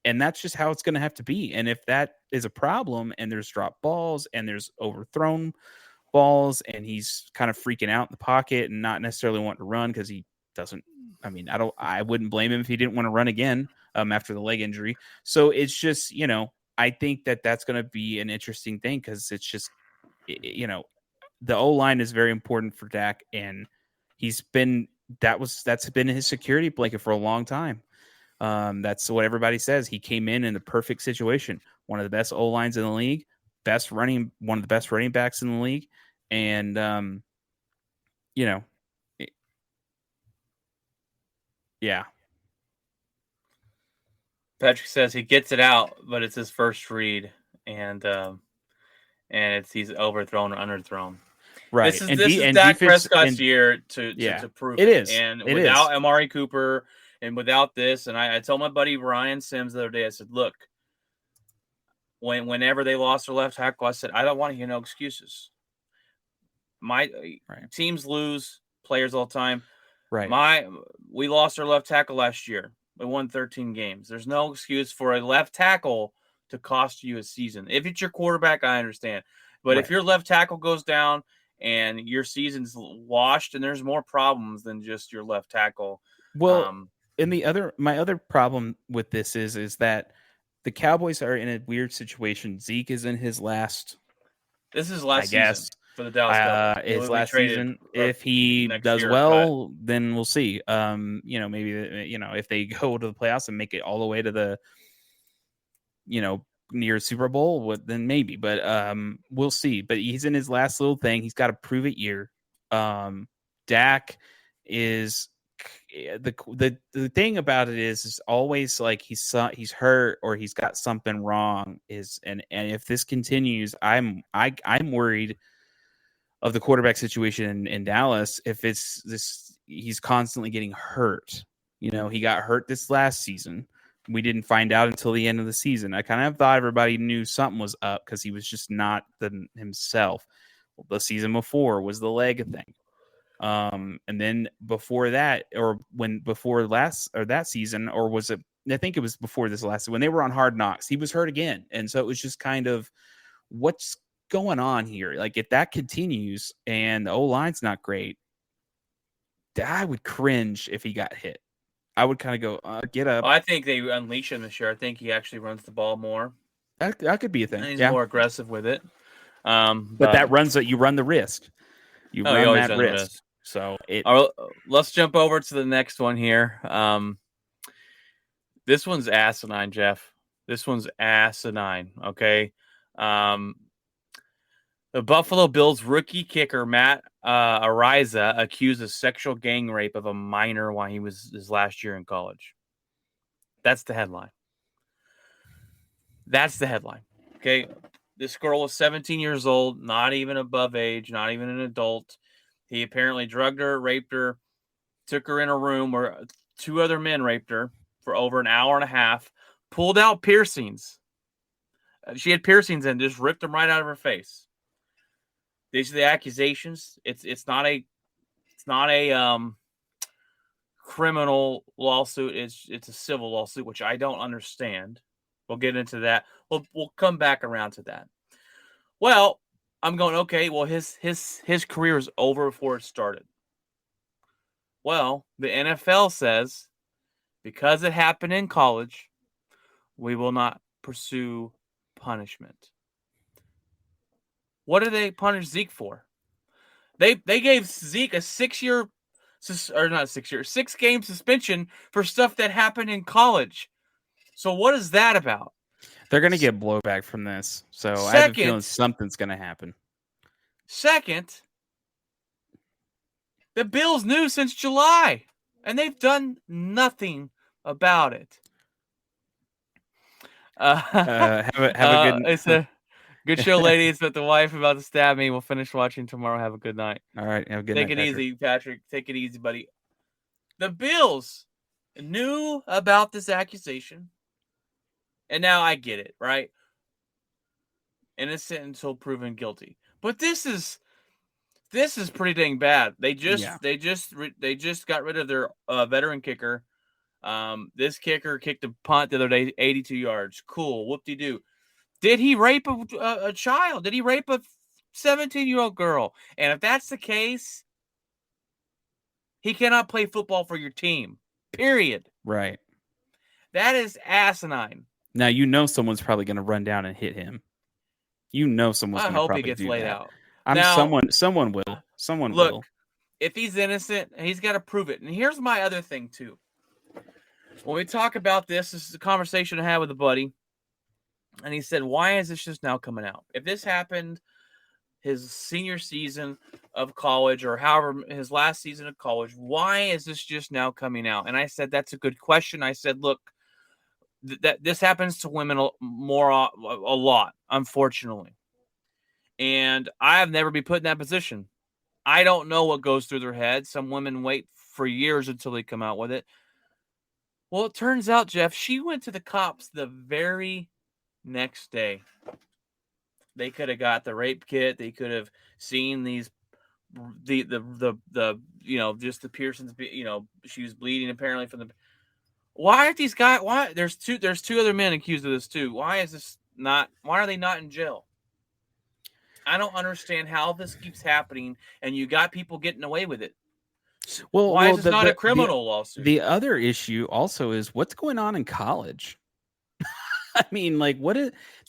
and that's just how it's going to have to be. And if that is a problem, and there's dropped balls, and there's overthrown balls, and he's kind of freaking out in the pocket and not necessarily wanting to run because he doesn't. I mean, I wouldn't blame him if he didn't want to run again after the leg injury. So it's just, I think that's going to be an interesting thing because it's just, the O line is very important for Dak, and that's been his security blanket for a long time. That's what everybody says. He came in the perfect situation. One of the best O lines in the league, one of the best running backs in the league, and yeah. Patrick says he gets it out, but it's his first read, and he's overthrown or underthrown. Right. This is Dak Prescott's year to prove it. It is. And it without is. Amari Cooper and without this, and I told my buddy Ryan Sims the other day, I said, look, whenever they lost their left tackle, I said, I don't want to hear no excuses. Teams lose players all the time. Right. We lost our left tackle last year. We won 13 games. There's no excuse for a left tackle to cost you a season. If it's your quarterback, I understand. But if your left tackle goes down and your season's washed, and there's more problems than just your left tackle. Well, my other problem with this is that the Cowboys are in a weird situation. Zeke is in his last. This is last season for the Dallas Cowboys. His last season. If he does well, then we'll see. Maybe if they go to the playoffs and make it all the way to the, near Super Bowl, then maybe. But we'll see. But he's in his last little thing. He's got to prove it year. Dak is the thing about it is always like he's hurt or he's got something wrong. And if this continues, I'm worried of the quarterback situation in Dallas. If it's this, he's constantly getting hurt. He got hurt this last season. We didn't find out until the end of the season. I kind of thought everybody knew something was up because he was just not himself. The season before was the leg thing. And then before that, that season, or was it? I think it was before this last, when they were on Hard Knocks, he was hurt again. And so it was just kind of, what's going on here? Like, if that continues and the O-line's not great, I would cringe if he got hit. I would kind of go, get up. I think they unleash him this year. I think he actually runs the ball more. That could be a thing. And he's more aggressive with it. But you run the risk. You run that risk. So let's jump over to the next one here. This one's asinine, Jeff. This one's asinine. Okay. The Buffalo Bills rookie kicker Matt Ariza accused of sexual gang rape of a minor while he was his last year in college. That's the headline. Okay. This girl was 17 years old, not even above age, not even an adult. He apparently drugged her, raped her, took her in a room where 2 other men raped her for over an hour and a half, pulled out piercings. She had piercings and just ripped them right out of her face. These are the accusations. It's not a criminal lawsuit. It's a civil lawsuit, which I don't understand. We'll get into that. We'll come back around to that. Well, I'm going, okay, well, his career is over before it started. Well, the NFL says because it happened in college, we will not pursue punishment. What did they punish Zeke for? They gave Zeke a 6-year, or not 6 year, 6-game suspension for stuff that happened in college. So what is that about? They're going to get blowback from this. So I have a feeling Second, something's going to happen. the Bills knew since July, and they've done nothing about it. Have a good. It's a good show, ladies. But the wife about to stab me. We'll finish watching tomorrow. Have a good night. All right. Have a good Take night, it easy, Patrick. Take it easy, buddy. The Bills knew about this accusation, and now I get it, right? Innocent until proven guilty. But this is pretty dang bad. They just got rid of their veteran kicker. This kicker kicked a punt the other day, 82 yards. Cool, whoop-de-doo. Did he rape a child? Did he rape a 17-year-old girl? And if that's the case, he cannot play football for your team. Period. Right. That is asinine. Now you know someone's probably going to run down and hit him. You know someone's going to probably do that. I hope he gets laid out. Someone will. Someone look, will. If he's innocent, he's got to prove it. And here's my other thing too. When we talk about this is a conversation I had with a buddy, and he said, "Why is this just now coming out? If this happened his senior season of college or however his last season of college, why is this just now coming out?" And I said, "That's a good question." I said, "Look, that this happens to women a lot, unfortunately. And I've never been put in that position. I don't know what goes through their head. Some women wait for years until they come out with it. Well, it turns out, Jeff, she went to the cops the very next day. They could have got the rape kit. They could have seen the just the Pearsons, she was bleeding apparently from the. Why aren't these guys? Why there's two other men accused of this too? Why are they not in jail? I don't understand how this keeps happening, and you got people getting away with it. Why is this not a criminal lawsuit? The other issue also is what's going on in college. I mean, like,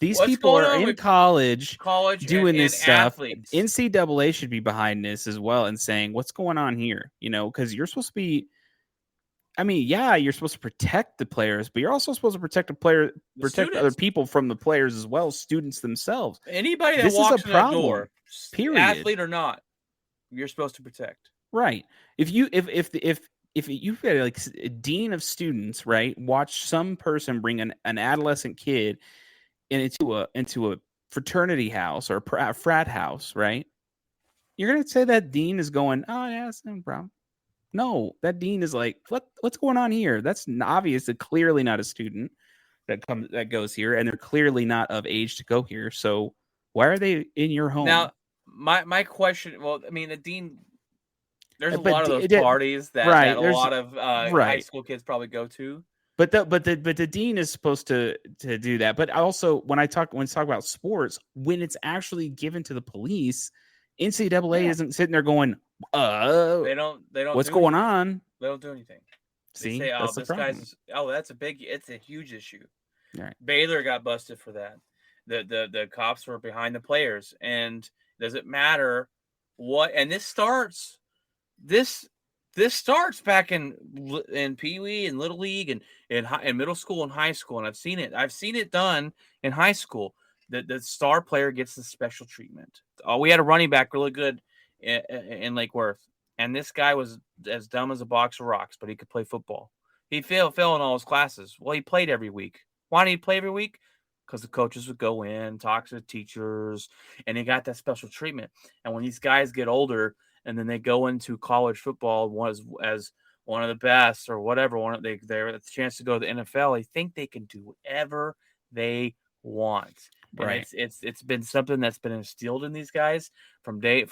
these people are in college doing this stuff. Athletes. NCAA should be behind this as well and saying, what's going on here? Because you're supposed to be. I mean, yeah, you're supposed to protect the players, but you're also supposed to protect other people from the players as well, students themselves. Anybody that walks in that door, period, athlete or not, you're supposed to protect. Right. If you've got like a dean of students, right, watch some person bring an adolescent kid into a fraternity house or a frat house, right? You're gonna say that dean is going, oh yeah, that's no problem. No, that dean is like, what's going on here? That's obviously clearly not a student that goes here, and they're clearly not of age to go here. So why are they in your home? Now, my question. Well, I mean, the dean. There's a lot of those parties that a lot of high school kids probably go to. But the dean is supposed to do that. But also when we talk about sports, when it's actually given to the police, NCAA isn't sitting there going, they don't. What's going on? They don't do anything. See, they say, that's the problem. It's a huge issue. Right. Baylor got busted for that. The cops were behind the players, and does it matter what? And this starts back in Pee Wee and Little League and in middle school and high school, and I've seen it done in high school. The star player gets the special treatment. We had a running back really good in Lake Worth, and this guy was as dumb as a box of rocks, but he could play football. He failed in all his classes. Well, he played every week. Why did he play every week? Because the coaches would go in, talk to the teachers, and he got that special treatment. And when these guys get older and then they go into college football as one of the best or whatever, they're at the chance to go to the NFL, they think they can do whatever they want. Right. And it's been something that's been instilled in these guys from they're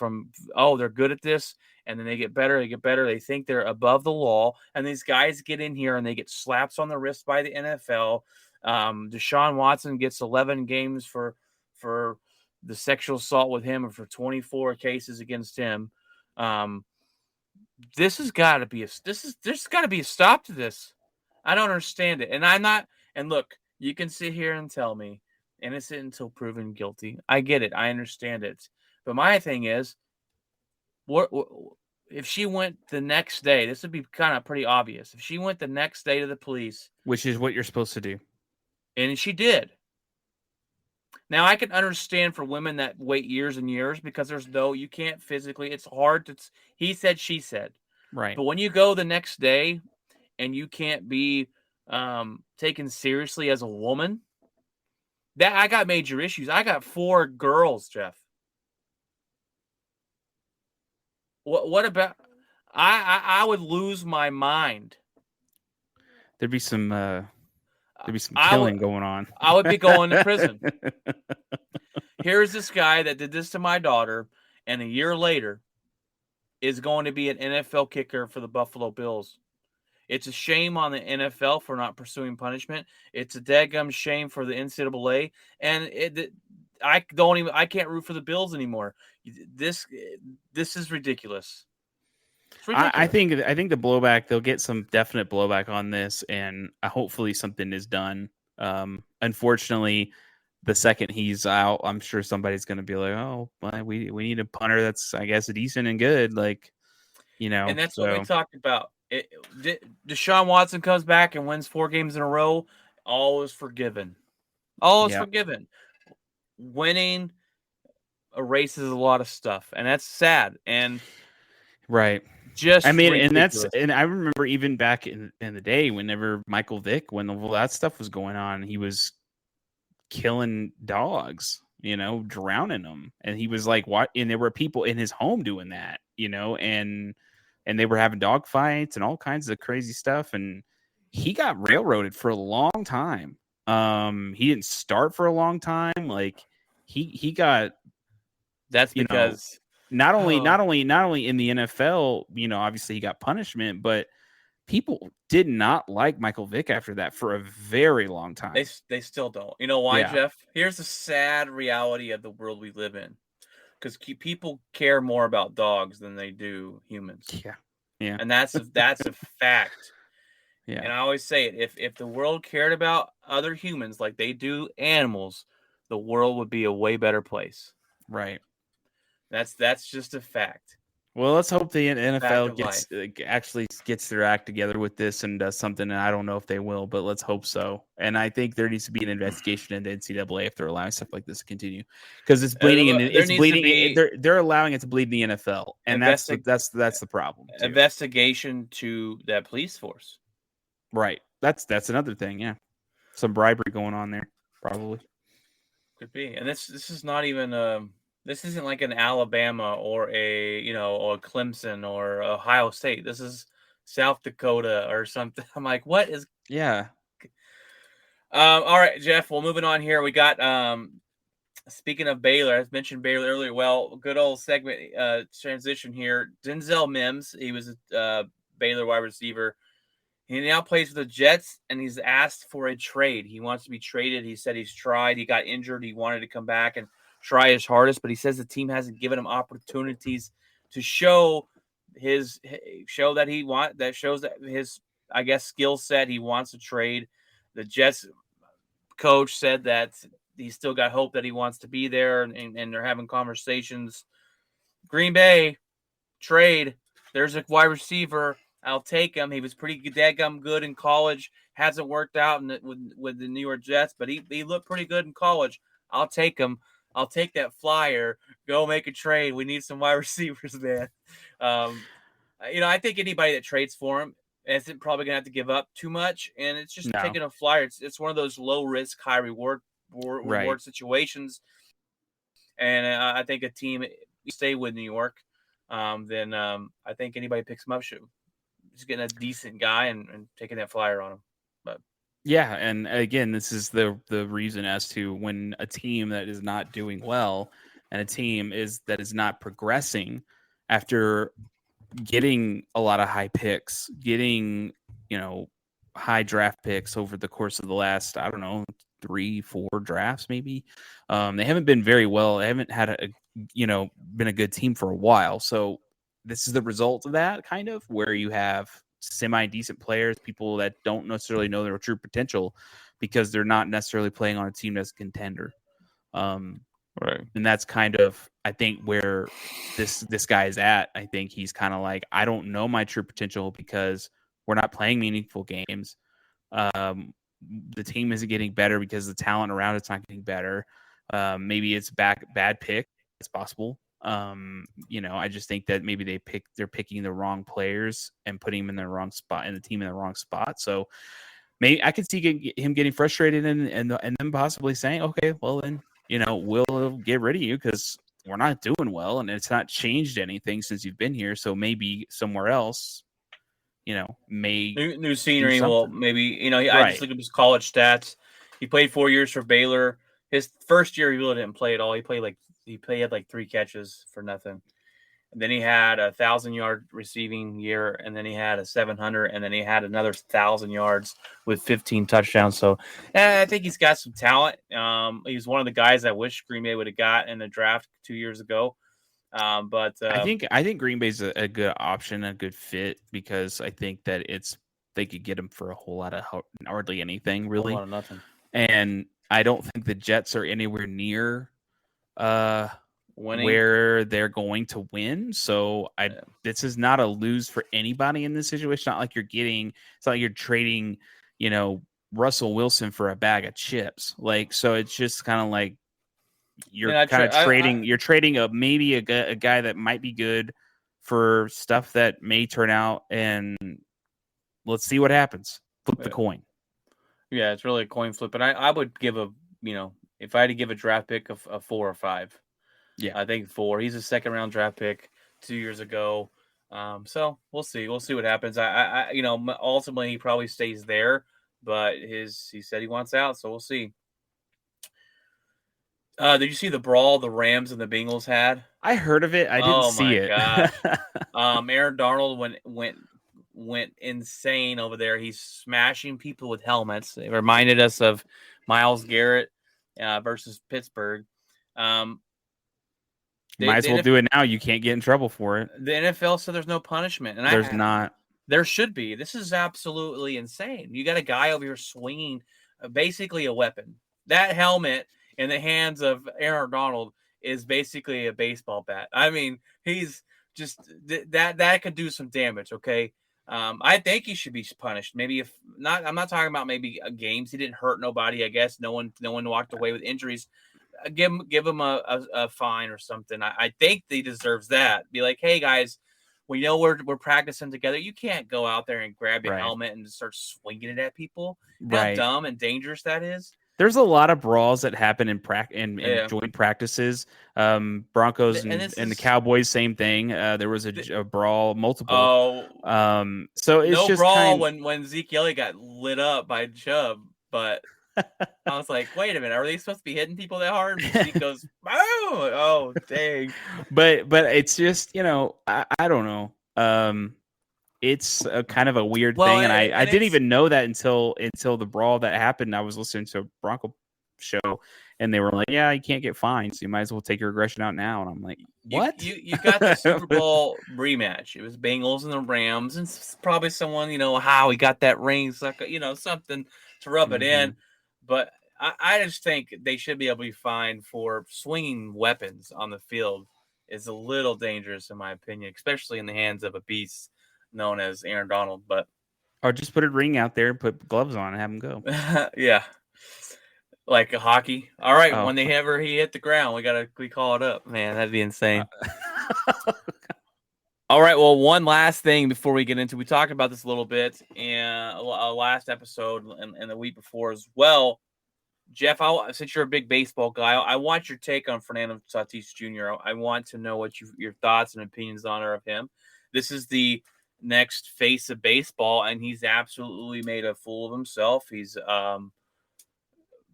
good at this, and then they get better. They think they're above the law, and these guys get in here and they get slaps on the wrist by the NFL. Deshaun Watson gets 11 games for the sexual assault with him, and for 24 cases against him. There's got to be a stop to this. I don't understand it, and I'm not. And look, you can sit here and tell me innocent until proven guilty. I get it. I understand it. But my thing is, what if she went the next day? This would be kind of pretty obvious. If she went the next day to the police, which is what you're supposed to do. and she did. Now I can understand for women that wait years and years because you can't physically. It's hard to. He said, she said. Right. But when you go the next day and you can't be taken seriously as a woman, that I got major issues. I got 4 girls, Jeff. What about? I would lose my mind. There'd be some killing going on. I would be going to prison. Here's this guy that did this to my daughter, and a year later is going to be an NFL kicker for the Buffalo Bills. It's a shame on the NFL for not pursuing punishment. It's a dadgum shame for the NCAA, and I can't root for the Bills anymore. This is ridiculous. It's ridiculous. I think the blowback, they'll get some definite blowback on this, and hopefully something is done. Unfortunately, the second he's out, I'm sure somebody's going to be like, "Oh, well, we need a punter that's, I guess, decent and good." Like, and that's what we talked about. Deshaun Watson comes back and wins 4 games in a row. All is forgiven. All is forgiven. Winning erases a lot of stuff, and that's sad. And right. Just ridiculous. and I remember even back in the day, whenever Michael Vick, when all that stuff was going on, he was killing dogs, drowning them, and he was like, "What?" And there were people in his home doing that, and they were having dog fights and all kinds of crazy stuff, and he got railroaded for a long time. He didn't start for a long time. Like he got. That's because. Not only in the NFL, obviously he got punishment, but people did not like Michael Vick after that for a very long time. They still don't. You know why, Jeff? Here's the sad reality of the world we live in. Because people care more about dogs than they do humans. Yeah. And that's a fact. Yeah. And I always say it. If the world cared about other humans like they do animals, the world would be a way better place. Right. That's just a fact. Well, let's hope the NFL gets their act together with this and does something. And I don't know if they will, but let's hope so. And I think there needs to be an investigation into NCAA if they're allowing stuff like this to continue, because it's bleeding and it's bleeding. They're allowing it to bleed in the NFL, and that's the problem. Too. Investigation to that police force. Right. That's another thing. Yeah, some bribery going on there, probably. Could be. And this is not even this isn't like an Alabama or a Clemson or Ohio State. This is South Dakota or something. I'm like, what is? Yeah. All right, Jeff. Well, moving on here, we got. Speaking of Baylor, I mentioned Baylor earlier. Well, good old segment transition here. Denzel Mims, he was a Baylor wide receiver. He now plays for the Jets, and he's asked for a trade. He wants to be traded. He said he's tried. He got injured. He wanted to come back and try his hardest, but he says the team hasn't given him opportunities to show his I guess skill set. He wants to trade. The Jets coach said that he's still got hope that he wants to be there, and they're having conversations. Green Bay trade. There's a wide receiver. I'll take him. He was pretty dadgum good in college. Hasn't worked out with the New York Jets, but he looked pretty good in college. I'll take him. I'll take that flyer. Go make a trade. We need some wide receivers, man. I think anybody that trades for him isn't probably gonna have to give up too much, and it's just taking a flyer. It's one of those low risk, high reward situations. And I think a team stay with New York, then I think anybody picks him up should just getting a decent guy and taking that flyer on him. But yeah, and again, this is the reason as to when a team that is not doing well and a team that is not progressing after getting a lot of high picks, getting high draft picks over the course of the last 3-4 drafts maybe. They haven't been very well. They haven't had been a good team for a while. So this is the result of that, kind of, where you have semi-decent players, people that don't necessarily know their true potential because they're not necessarily playing on a team that's a contender. Right. And that's kind of, I think, where this guy is at. I think he's kind of like, I don't know my true potential because we're not playing meaningful games. The team isn't getting better because the talent around it's not getting better. Maybe it's bad pick. It's possible. I just think that maybe they're picking the wrong players and putting them in the wrong spot and the team in the wrong spot. So maybe I could see him getting frustrated and then possibly saying, okay, well then, we'll get rid of you because we're not doing well and it's not changed anything since you've been here. So maybe somewhere else, may new scenery. Well, maybe I Right. just look at his college stats. He played 4 years for Baylor. His first year, he really didn't play at all. He had like 3 catches for nothing. And then he had a 1,000-yard receiving year, and then he had a 700, and then he had another 1,000 yards with 15 touchdowns. So I think he's got some talent. He's one of the guys I wish Green Bay would have got in the draft 2 years ago. But I think Green Bay's a good option, a good fit, because I think that they could get him for a whole lot of hardly anything, really. A lot of nothing. And I don't think the Jets are anywhere near winning, where they're going to win. So this is not a lose for anybody in this situation. It's not like it's not like you're trading, Russell Wilson for a bag of chips. So it's just kind of like you're trading maybe a guy that might be good for stuff that may turn out, and let's see what happens. Flip the coin. Yeah, it's really a coin flip. And I would give if I had to give a draft pick of 4 or 5. Yeah, I think 4. He's a second-round draft pick 2 years ago. So we'll see. We'll see what happens. Ultimately he probably stays there, but he said he wants out, so we'll see. Did you see the brawl the Rams and the Bengals had? I heard of it. I didn't see it. Aaron Darnold went insane over there. He's smashing people with helmets. It reminded us of Myles Garrett versus Pittsburgh. Might as well do it now. You can't get in trouble for it. The NFL said there's no punishment, and there's not. There should be. This is absolutely insane. You got a guy over here swinging basically a weapon. That helmet in the hands of Aaron Donald is basically a baseball bat. I mean, he's just that could do some damage. Okay. I think he should be punished. Maybe if not, I'm not talking about maybe games. He didn't hurt nobody. I guess no one walked away with injuries. Give him a fine or something. I think he deserves that. Be like, hey guys, we know we're practicing together. You can't go out there and grab your helmet and start swinging it at people. How dumb and dangerous that is. There's a lot of brawls that happen in joint practices. Broncos and the Cowboys, same thing. There was a brawl, multiple. So it's no just brawl when Zeke Elliott got lit up by Chubb, but I was like, wait a minute, are they supposed to be hitting people that hard? And Zeke goes, oh, dang. But it's just I don't know. It's a kind of a weird thing, and I didn't even know that until the brawl that happened. I was listening to a Bronco show, and they were like, "Yeah, you can't get fined, so you might as well take your aggression out now." And I'm like, "What?" You got the Super Bowl rematch. It was Bengals and the Rams, and probably someone how he got that ring, something to rub it in. But I just think they should be able to be fined for swinging weapons on the field. Is a little dangerous, in my opinion, especially in the hands of a beast known as Aaron Donald. Or just put a ring out there and put gloves on and have him go. Yeah, like a hockey. All right, whenever he hit the ground, we call it up. Man, that'd be insane. All right, well, one last thing before we get into, we talked about this a little bit in a last episode and the week before as well. Jeff, since you're a big baseball guy, I want your take on Fernando Tatis Jr. I want to know what your thoughts and opinions on are of him. This is the next face of baseball, and he's absolutely made a fool of himself. He's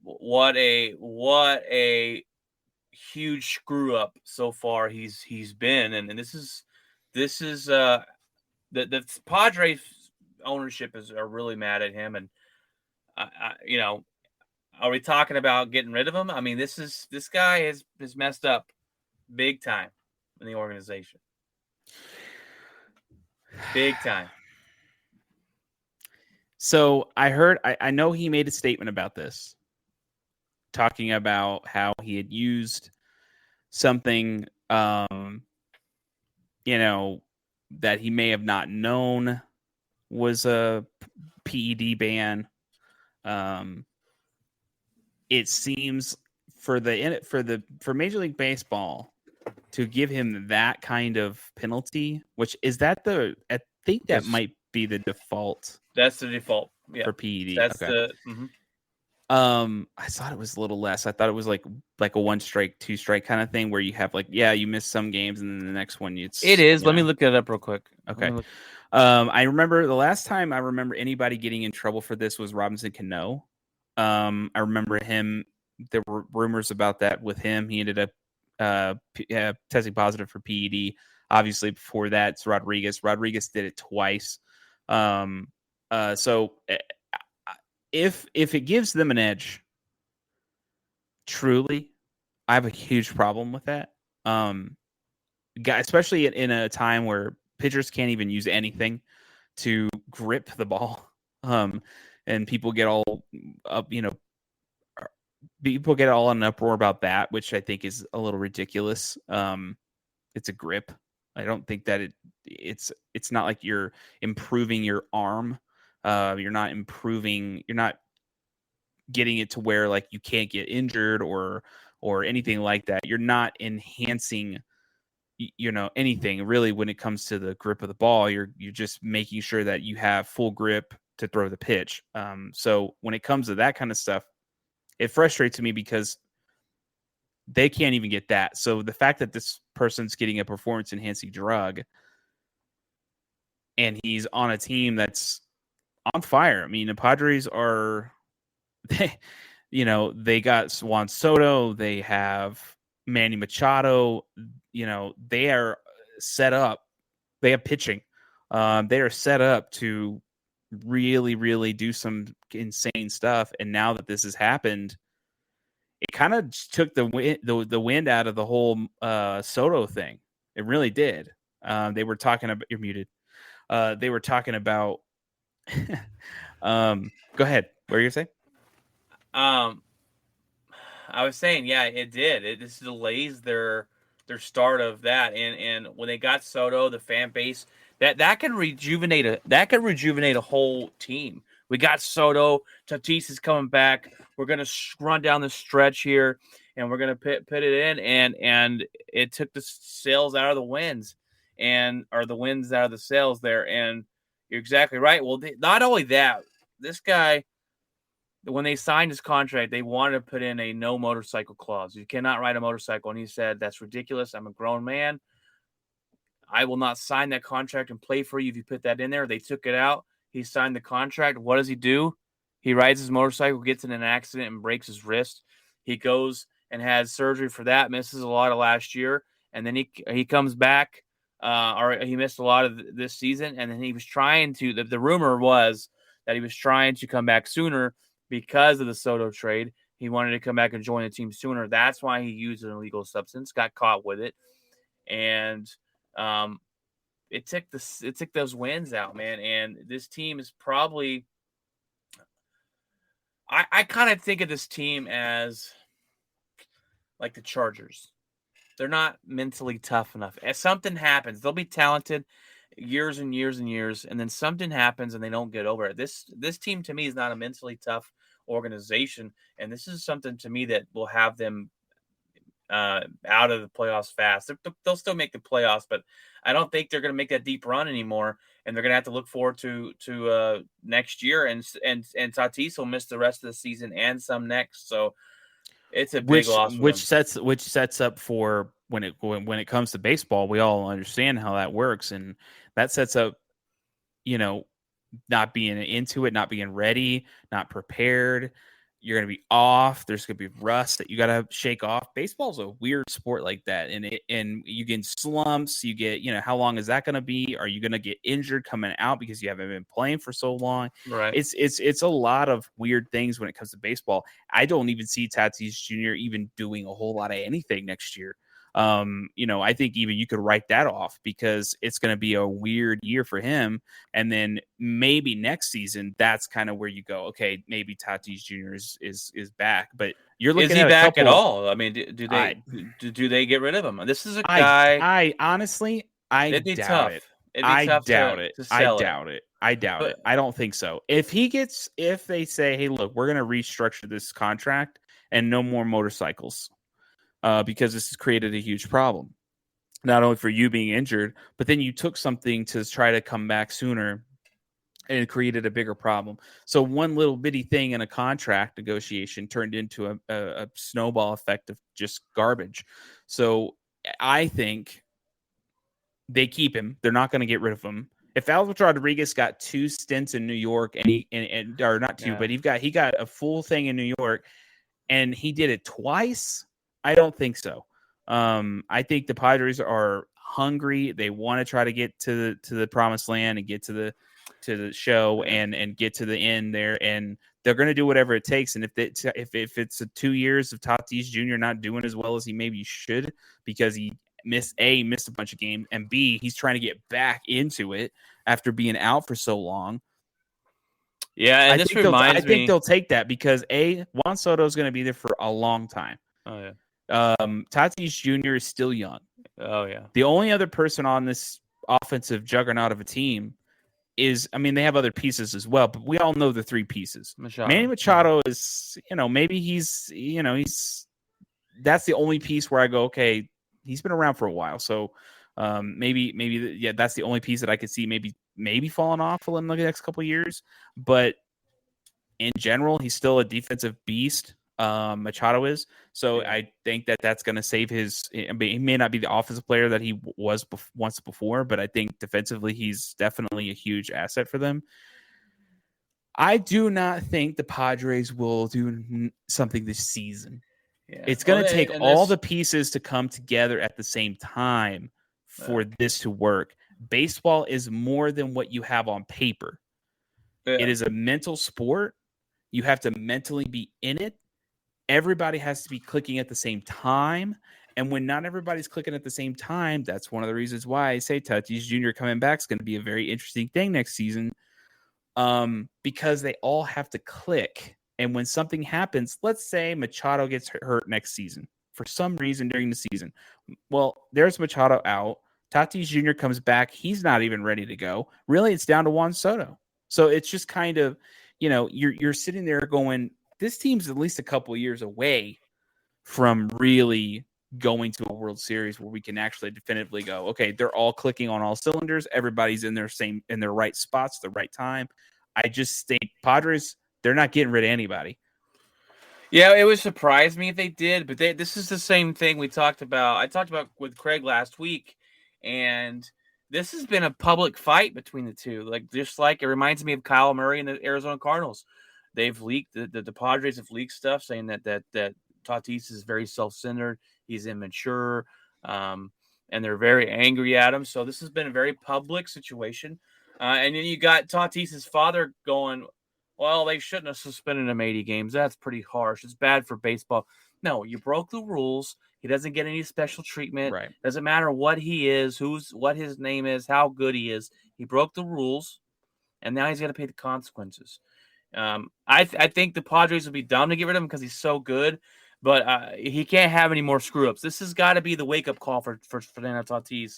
what a huge screw up so far he's been, and this is the Padres ownership are really mad at him, and are we talking about getting rid of him? I mean, this guy has messed up big time in the organization. Big time. So I know he made a statement about this, talking about how he had used something, that he may have not known was a PED ban. It seems for Major League Baseball to give him that kind of penalty, which is that I think that might be the default. That's the default. Yeah. For PED. That's okay. the. I thought it was a little less. I thought it was like a 1 strike, 2 strike kind of thing where you have you miss some games and then the next one It is. Let me look it up real quick. Okay. I remember the last time I remember anybody getting in trouble for this was Robinson Cano. I remember him. There were rumors about that with him. He ended up testing positive for PED. Obviously, before that, it's Rodriguez. Rodriguez did it twice. So if it gives them an edge, truly, I have a huge problem with that. Especially in a time where pitchers can't even use anything to grip the ball. And people get all up, people get all in an uproar about that, which I think is a little ridiculous. It's a grip. I don't think that it's not like you're improving your arm. You're not getting it to where like you can't get injured or anything like that. You're not enhancing anything really when it comes to the grip of the ball. You're just making sure that you have full grip to throw the pitch. So when it comes to that kind of stuff, it frustrates me because they can't even get that. So the fact that this person's getting a performance enhancing drug and he's on a team that's on fire. I mean, the Padres are, they got Juan Soto, they have Manny Machado, they are set up. They have pitching. They are set up to really, really do some insane stuff. And now that this has happened, it kind of took the wind out of the whole Soto thing. It really did. They were talking about, you're muted. They were talking about, go ahead. What were you saying? I was saying, yeah, it did. This delays their start of that, and when they got Soto, the fan base that can rejuvenate a whole team. We got Soto, Tatis is coming back. We're gonna run down the stretch here, and we're gonna put it in, and it took the sails out of the winds, or the winds out of the sails there. And you're exactly right. Well, not only that, this guy, when they signed his contract, they wanted to put in a no motorcycle clause. You cannot ride a motorcycle. And he said, that's ridiculous. I'm a grown man. I will not sign that contract and play for you if you put that in there. They took it out. He signed the contract. What does he do? He rides his motorcycle, gets in an accident, and breaks his wrist. He goes and has surgery for that, misses a lot of last year. And then he comes back, or he missed a lot of this season. And then he was trying to, the rumor was that he was trying to come back sooner because of the Soto trade. He wanted to come back and join the team sooner. That's why he used an illegal substance, got caught with it. And it took those wins out, man. And this team is probably, I kind of think of this team as like the Chargers. They're not mentally tough enough. If something happens, they'll be talented years and years and years, and then something happens and they don't get over it. This team to me is not a mentally tough organization, and this is something to me that will have them out of the playoffs fast. They'll still make the playoffs, but I don't think they're going to make that deep run anymore, and they're going to have to look forward to next year. And Tatis will miss the rest of the season and some next. So it's a big loss. Which sets up for when it comes to baseball. We all understand how that works, and that sets up, not being into it, not being ready, not prepared. You're going to be off. There's going to be rust that you got to shake off. Baseball's a weird sport like that. And you get slumps. You get, how long is that going to be? Are you going to get injured coming out because you haven't been playing for so long? Right. It's a lot of weird things when it comes to baseball. I don't even see Tatis Jr. even doing a whole lot of anything next year. I think even you could write that off because it's going to be a weird year for him. And then maybe next season, that's kind of where you go, okay, maybe Tatis Jr. is back, but you're looking Is he at back a couple at all? I mean, do they get rid of him? This is a guy. I honestly, It'd be doubt tough. it. It'd be tough Doubt it. to sell it. I doubt But it. I don't think so. If they say, hey, look, we're going to restructure this contract and no more motorcycles, because this has created a huge problem, not only for you being injured, but then you took something to try to come back sooner and it created a bigger problem. So one little bitty thing in a contract negotiation turned into a snowball effect of just garbage. So I think they keep him. They're not going to get rid of him. If Albert Rodriguez got 2 stints in New York and or not 2, but he got a full thing in New York and he did it twice, I don't think so. I think the Padres are hungry. They want to try to get to the promised land and get to the show and get to the end there, and they're going to do whatever it takes. And if it's 2 years of Tatis Jr. not doing as well as he maybe should because he missed a bunch of games, and B, he's trying to get back into it after being out for so long. Yeah, and I think they'll take that because Juan Soto is going to be there for a long time. Oh yeah. Tatis Jr. is still young. Oh yeah. The only other person on this offensive juggernaut of a team is, I mean, they have other pieces as well, but we all know the 3 pieces. Manny Machado is, maybe he's that's the only piece where I go, okay, he's been around for a while, so maybe that's the only piece that I could see maybe falling off in the next couple of years. But in general, he's still a defensive beast. Machado is. So yeah. I think that's going to save he may not be the offensive player that he was once before, but I think defensively he's definitely a huge asset for them. I do not think the Padres will do something this season. Yeah. It's going to take all the pieces to come together at the same time for this to work. Baseball is more than what you have on paper. Yeah. It is a mental sport. You have to mentally be in it. Everybody has to be clicking at the same time. And when not everybody's clicking at the same time, that's one of the reasons why I say Tatis Jr. coming back is going to be a very interesting thing next season, because they all have to click. And when something happens, let's say Machado gets hurt next season for some reason during the season. Well, there's Machado out. Tatis Jr. comes back. He's not even ready to go. Really, it's down to Juan Soto. So it's just kind of, you're sitting there going, this team's at least a couple of years away from really going to a World Series where we can actually definitively go, okay, they're all clicking on all cylinders. Everybody's in their right spots, the right time. I just think Padres, they're not getting rid of anybody. Yeah, it would surprise me if they did, but this is the same thing we talked about. I talked about with Craig last week, and this has been a public fight between the two. It reminds me of Kyle Murray and the Arizona Cardinals. They've leaked the Padres have leaked stuff saying that Tatis is very self-centered, he's immature, and they're very angry at him. So this has been a very public situation. And then you got Tatis's father going, well, they shouldn't have suspended him 80 games. That's pretty harsh. It's bad for baseball. No, you broke the rules. He doesn't get any special treatment. Right. Doesn't matter what he is, what his name is, how good he is. He broke the rules, and now he's got to pay the consequences. I think the Padres would be dumb to get rid of him because he's so good, but he can't have any more screw ups. This has got to be the wake up call for Fernando Tatis.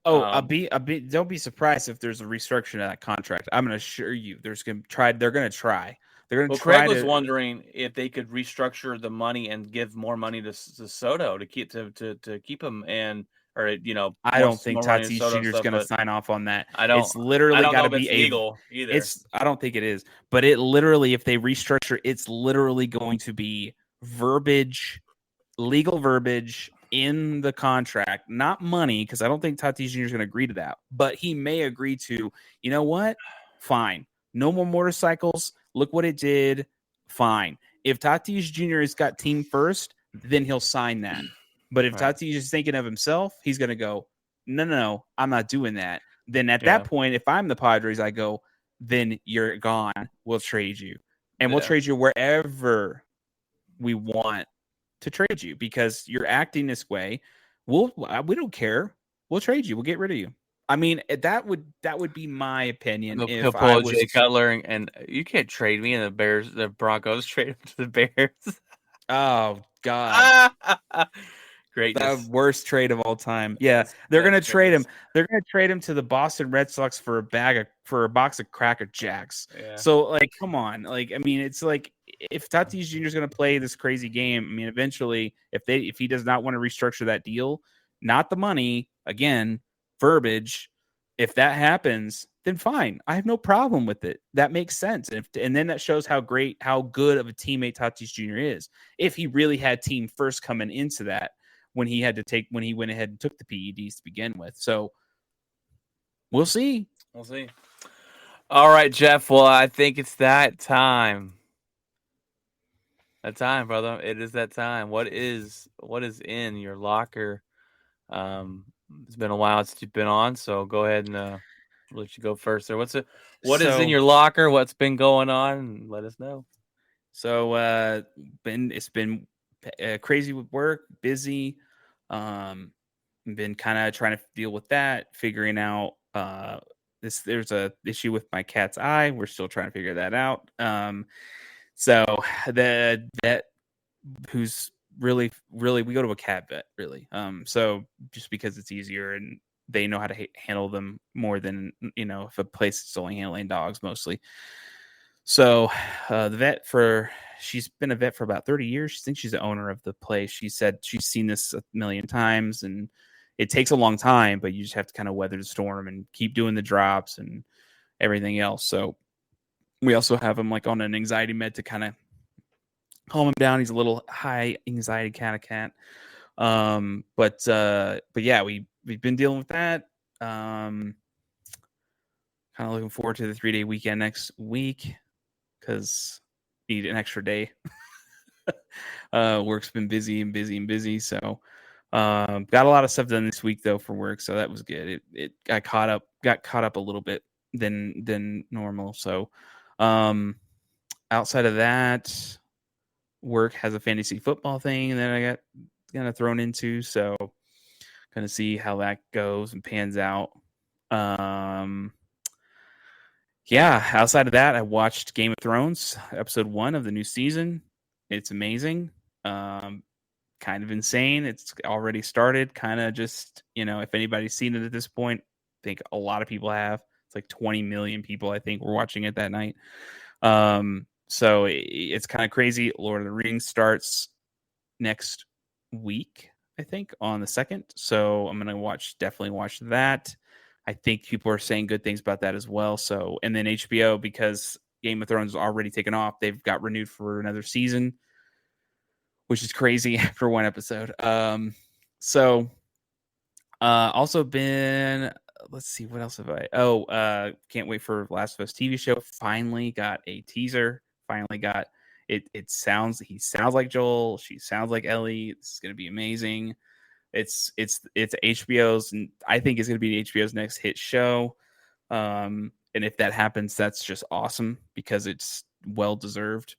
Don't be surprised if there's a restructuring of that contract. I'm going to assure you, they're going to try. They're going to try. Craig was wondering if they could restructure the money and give more money to Soto to keep him I don't think Tatis Jr. is going to sign off on that. It's literally got to be legal either. I don't think it is, but it literally, if they restructure, it's literally going to be legal verbiage in the contract, not money, because I don't think Tatis Jr. is going to agree to that, but he may agree to, you know what? Fine. No more motorcycles. Look what it did. Fine. If Tatis Jr. has got team first, then he'll sign that. But if Tatis is thinking of himself, he's going to go, no, I'm not doing that. Then at that point, if I'm the Padres, I go, then you're gone. We'll trade you. And we'll trade you wherever we want to trade you because you're acting this way. we don't care. We'll trade you. We'll get rid of you. I mean, that would be my opinion He'll if I pull was. Jay Cutler and you can't trade me. And the Broncos trade him to the Bears. Oh God. The Greatness. worst trade of all time. Yeah, That's they're gonna trade him. greatness. They're gonna trade him to the Boston Red Sox for a box of Cracker Jacks. Yeah. So like, come on. Like, I mean, it's like if Tatis Jr. is gonna play this crazy game, I mean, eventually, if he does not want to restructure that deal, not the money again, verbiage. If that happens, then fine. I have no problem with it. That makes sense. And then that shows how good of a teammate Tatis Jr. is. If he really had team first coming into that. When he went ahead and took the PEDs to begin with. So we'll see. We'll see. All right, Jeff. Well, I think it's that time. That time, brother. It is that time. What is in your locker? It's been a while since you've been on, so go ahead and let you go first. There. What is in your locker? What's been going on? Let us know. So it's been crazy with work, busy. Been kind of trying to deal with that, figuring out there's a issue with my cat's eye. We're still trying to figure that out. So the vet who's really we go to a cat vet really. So just because it's easier and they know how to handle them more than, if a place is only handling dogs mostly. So the vet she's been a vet for about 30 years. She thinks she's the owner of the place. She said she's seen this a million times and it takes a long time, but you just have to kind of weather the storm and keep doing the drops and everything else. So we also have him like on an anxiety med to kind of calm him down. He's a little high anxiety kind of cat. But yeah, we've been dealing with that. Kind of looking forward to the 3-day weekend next week because need an extra day. Work's been busy. So got a lot of stuff done this week though for work. So that was good. It got caught up a little bit than normal. So outside of that, work has a fantasy football thing that I got kind of thrown into. So kind of see how that goes and pans out. Yeah, outside of that, I watched Game of Thrones, episode 1 of the new season. It's amazing. Kind of insane. It's already started. Kind of just, if anybody's seen it at this point, I think a lot of people have. It's like 20 million people, I think, were watching it that night. So it's kind of crazy. Lord of the Rings starts next week, I think, on the 2nd. So I'm going to definitely watch that. I think people are saying good things about that as well. So, and then HBO, because Game of Thrones is already taken off, they've got renewed for another season, which is crazy after one episode. Also been, let's see, what else have I? Can't wait for Last of Us TV show. Finally got a teaser. Finally got it. He sounds like Joel. She sounds like Ellie. This is going to be amazing. It's HBO's, and I think it's going to be HBO's next hit show. And if that happens, that's just awesome because it's well deserved.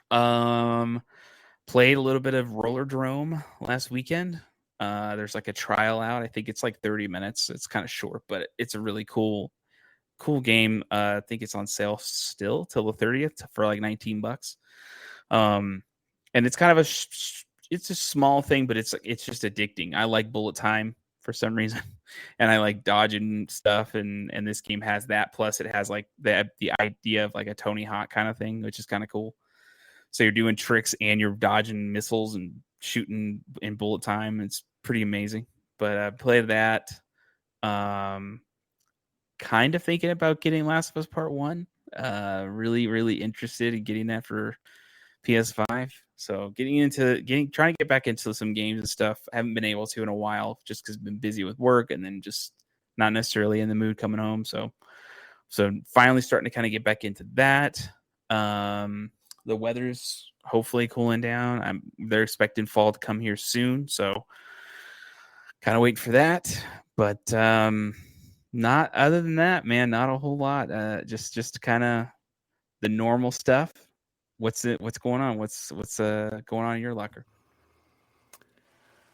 Played a little bit of Roller Drome last weekend. There's like a trial out. I think it's like 30 minutes. It's kind of short, but it's a really cool game. I think it's on sale still till the 30th for like $19. And it's kind of it's a small thing, but it's just addicting. I like bullet time for some reason, and I like dodging stuff. And this game has that. Plus, it has like the idea of like a Tony Hawk kind of thing, which is kind of cool. So you're doing tricks and you're dodging missiles and shooting in bullet time. It's pretty amazing. But I played that. Kind of thinking about getting Last of Us Part 1. Really, really interested in getting that for PS5. So trying to get back into some games and stuff. I haven't been able to in a while just because I've been busy with work and then just not necessarily in the mood coming home. So finally starting to kind of get back into that. The weather's hopefully cooling down. They're expecting fall to come here soon. So kind of waiting for that. But not other than that, man, not a whole lot. Just kind of the normal stuff. What's going on? What's going on in your locker?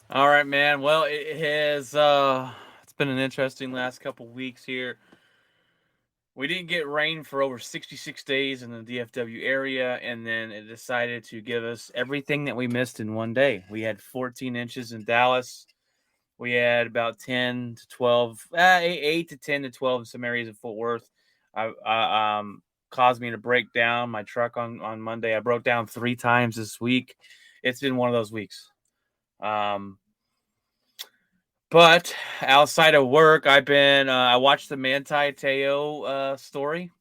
All right, man. Well, it has it's been an interesting last couple weeks here. We didn't get rain for over 66 days in the DFW area, and then it decided to give us everything that we missed in one day. We had 14 inches in Dallas. We had about 10 to 12, 8 to 10 to 12 in some areas of Fort Worth. Caused me to break down my truck on Monday. I broke down 3 times this week. It's been one of those weeks. But outside of work, I watched the Manti Te'o story.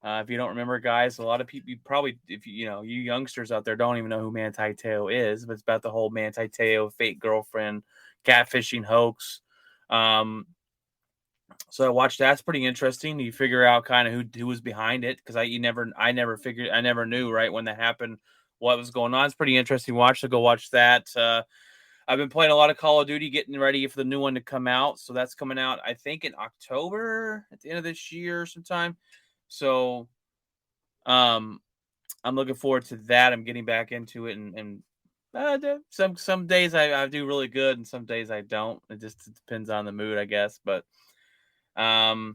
If you don't remember, guys, a lot of people, you probably, if you youngsters out there don't even know who Manti Te'o is, but it's about the whole Manti Te'o fake girlfriend catfishing hoax. So I watched that. It's pretty interesting. You figure out kind of who was behind it, because I never knew right when that happened what was going on. It's pretty interesting watch. So go watch that. I've been playing a lot of Call of Duty, getting ready for the new one to come out. So that's coming out, I think, in October at the end of this year sometime. So I'm looking forward to that. I'm getting back into it, and some days I do really good, and some days I don't. It just depends on the mood, I guess. But I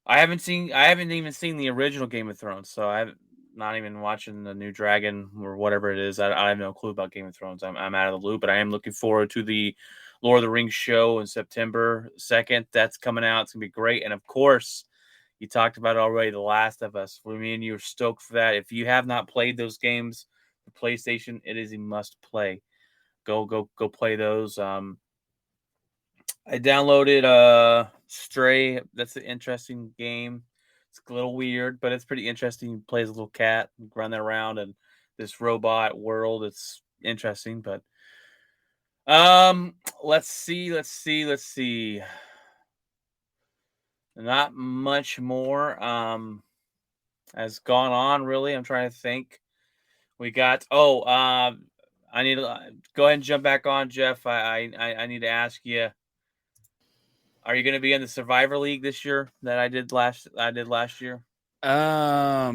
haven't even seen the original Game of Thrones, so I'm not even watching the new Dragon or whatever it is. I have no clue about Game of Thrones. I'm out of the loop, but I am looking forward to the Lord of the Rings show in September 2nd. That's coming out. It's gonna be great, and of course, you talked about it already, The Last of Us. For me and you are stoked for that. If you have not played those games, the PlayStation, it is a must play. Go play those. I downloaded Stray. That's an interesting game. It's a little weird, but it's pretty interesting. You play as a little cat, running around in this robot world. It's interesting, but let's see. Not much more has gone on, really. I'm trying to think. We got I need to go ahead and jump back on, Jeff. I need to ask you, are you going to be in the Survivor League this year that I did last year? I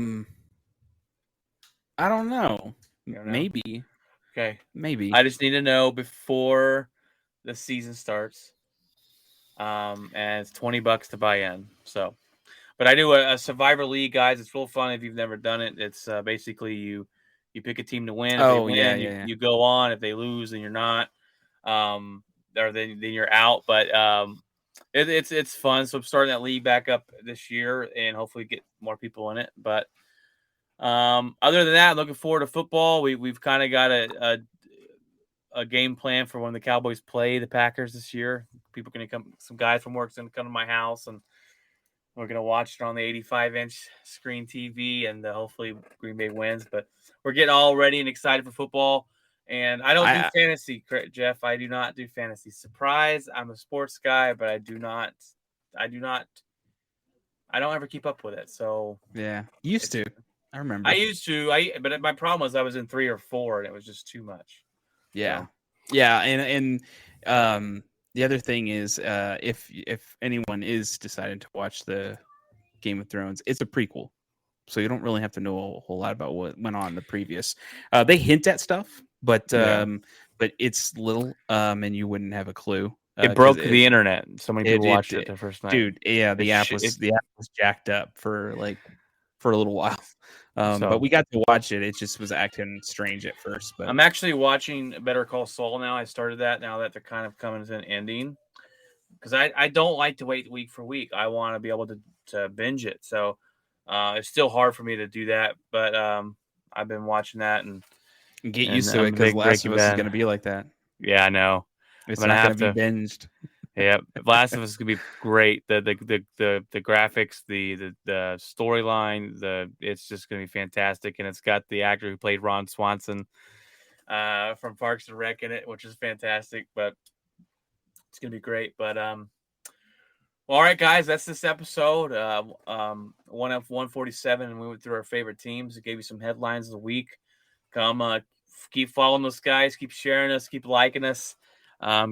don't know. You don't know? Maybe. Okay. Maybe. I just need to know before the season starts. And it's $20 to buy in. So, but I do a Survivor League, guys. It's real fun if you've never done it. It's basically you pick a team to win. If they win, you go on. If they lose, then you're not. Or then you're out. But it's fun. So I'm starting that league back up this year, and hopefully get more people in it. But other than that, I'm looking forward to football. We've kind of got a game plan for when the Cowboys play the Packers this year. People are going to come. Some guys from work are going to come to my house, and we're going to watch it on the 85-inch screen TV, and hopefully Green Bay wins. But we're getting all ready and excited for football. And I don't do fantasy, Jeff. I do not do fantasy. Surprise! I'm a sports guy, but I don't ever keep up with it. So yeah, used to. I remember. I used to. But my problem was I was in 3 or 4, and it was just too much. Yeah, so. Yeah, and the other thing is, if anyone is deciding to watch the Game of Thrones, it's a prequel, so you don't really have to know a whole lot about what went on in the previous. They hint at stuff, but it's little, and you wouldn't have a clue. It broke the internet. So many people watched it the first night. Dude, yeah, the app was jacked up for a little while. But we got to watch it. It just was acting strange at first. But I'm actually watching Better Call Saul now. I started that now that they're kind of coming to an ending, because I don't like to wait week for week. I want to be able to binge it. So it's still hard for me to do that. But I've been watching that and get used to it, because Last of Us is going to be like that. Yeah, I know. It's not going to be binged. Yeah, Last of Us is gonna be great. The graphics, the storyline, it's just gonna be fantastic, and it's got the actor who played Ron Swanson from Parks and Rec in it, which is fantastic. But it's gonna be great. But well, all right, guys, that's this episode. 147, and we went through our favorite teams. It gave you some headlines of the week. Come, keep following us, guys. Keep sharing us. Keep liking us.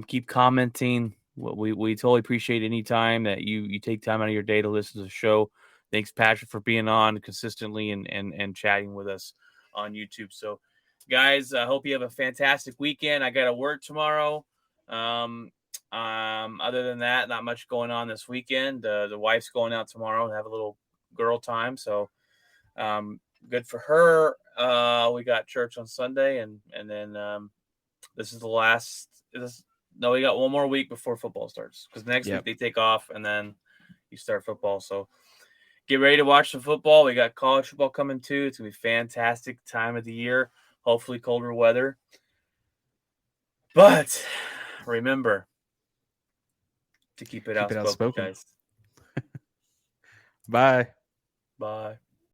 Keep commenting. We totally appreciate any time that you take time out of your day to listen to the show. Thanks, Patrick, for being on consistently and chatting with us on YouTube. So guys, I hope you have a fantastic weekend. I got to work tomorrow. Other than that, not much going on this weekend. The wife's going out tomorrow to have a little girl time, so good for her. We got church on Sunday, and then this is the last. No, we got one more week before football starts, because next week they take off, and then you start football. So get ready to watch some football. We got college football coming too. It's gonna be a fantastic time of the year. Hopefully colder weather. But remember to keep it outspoken, guys. Bye. Bye.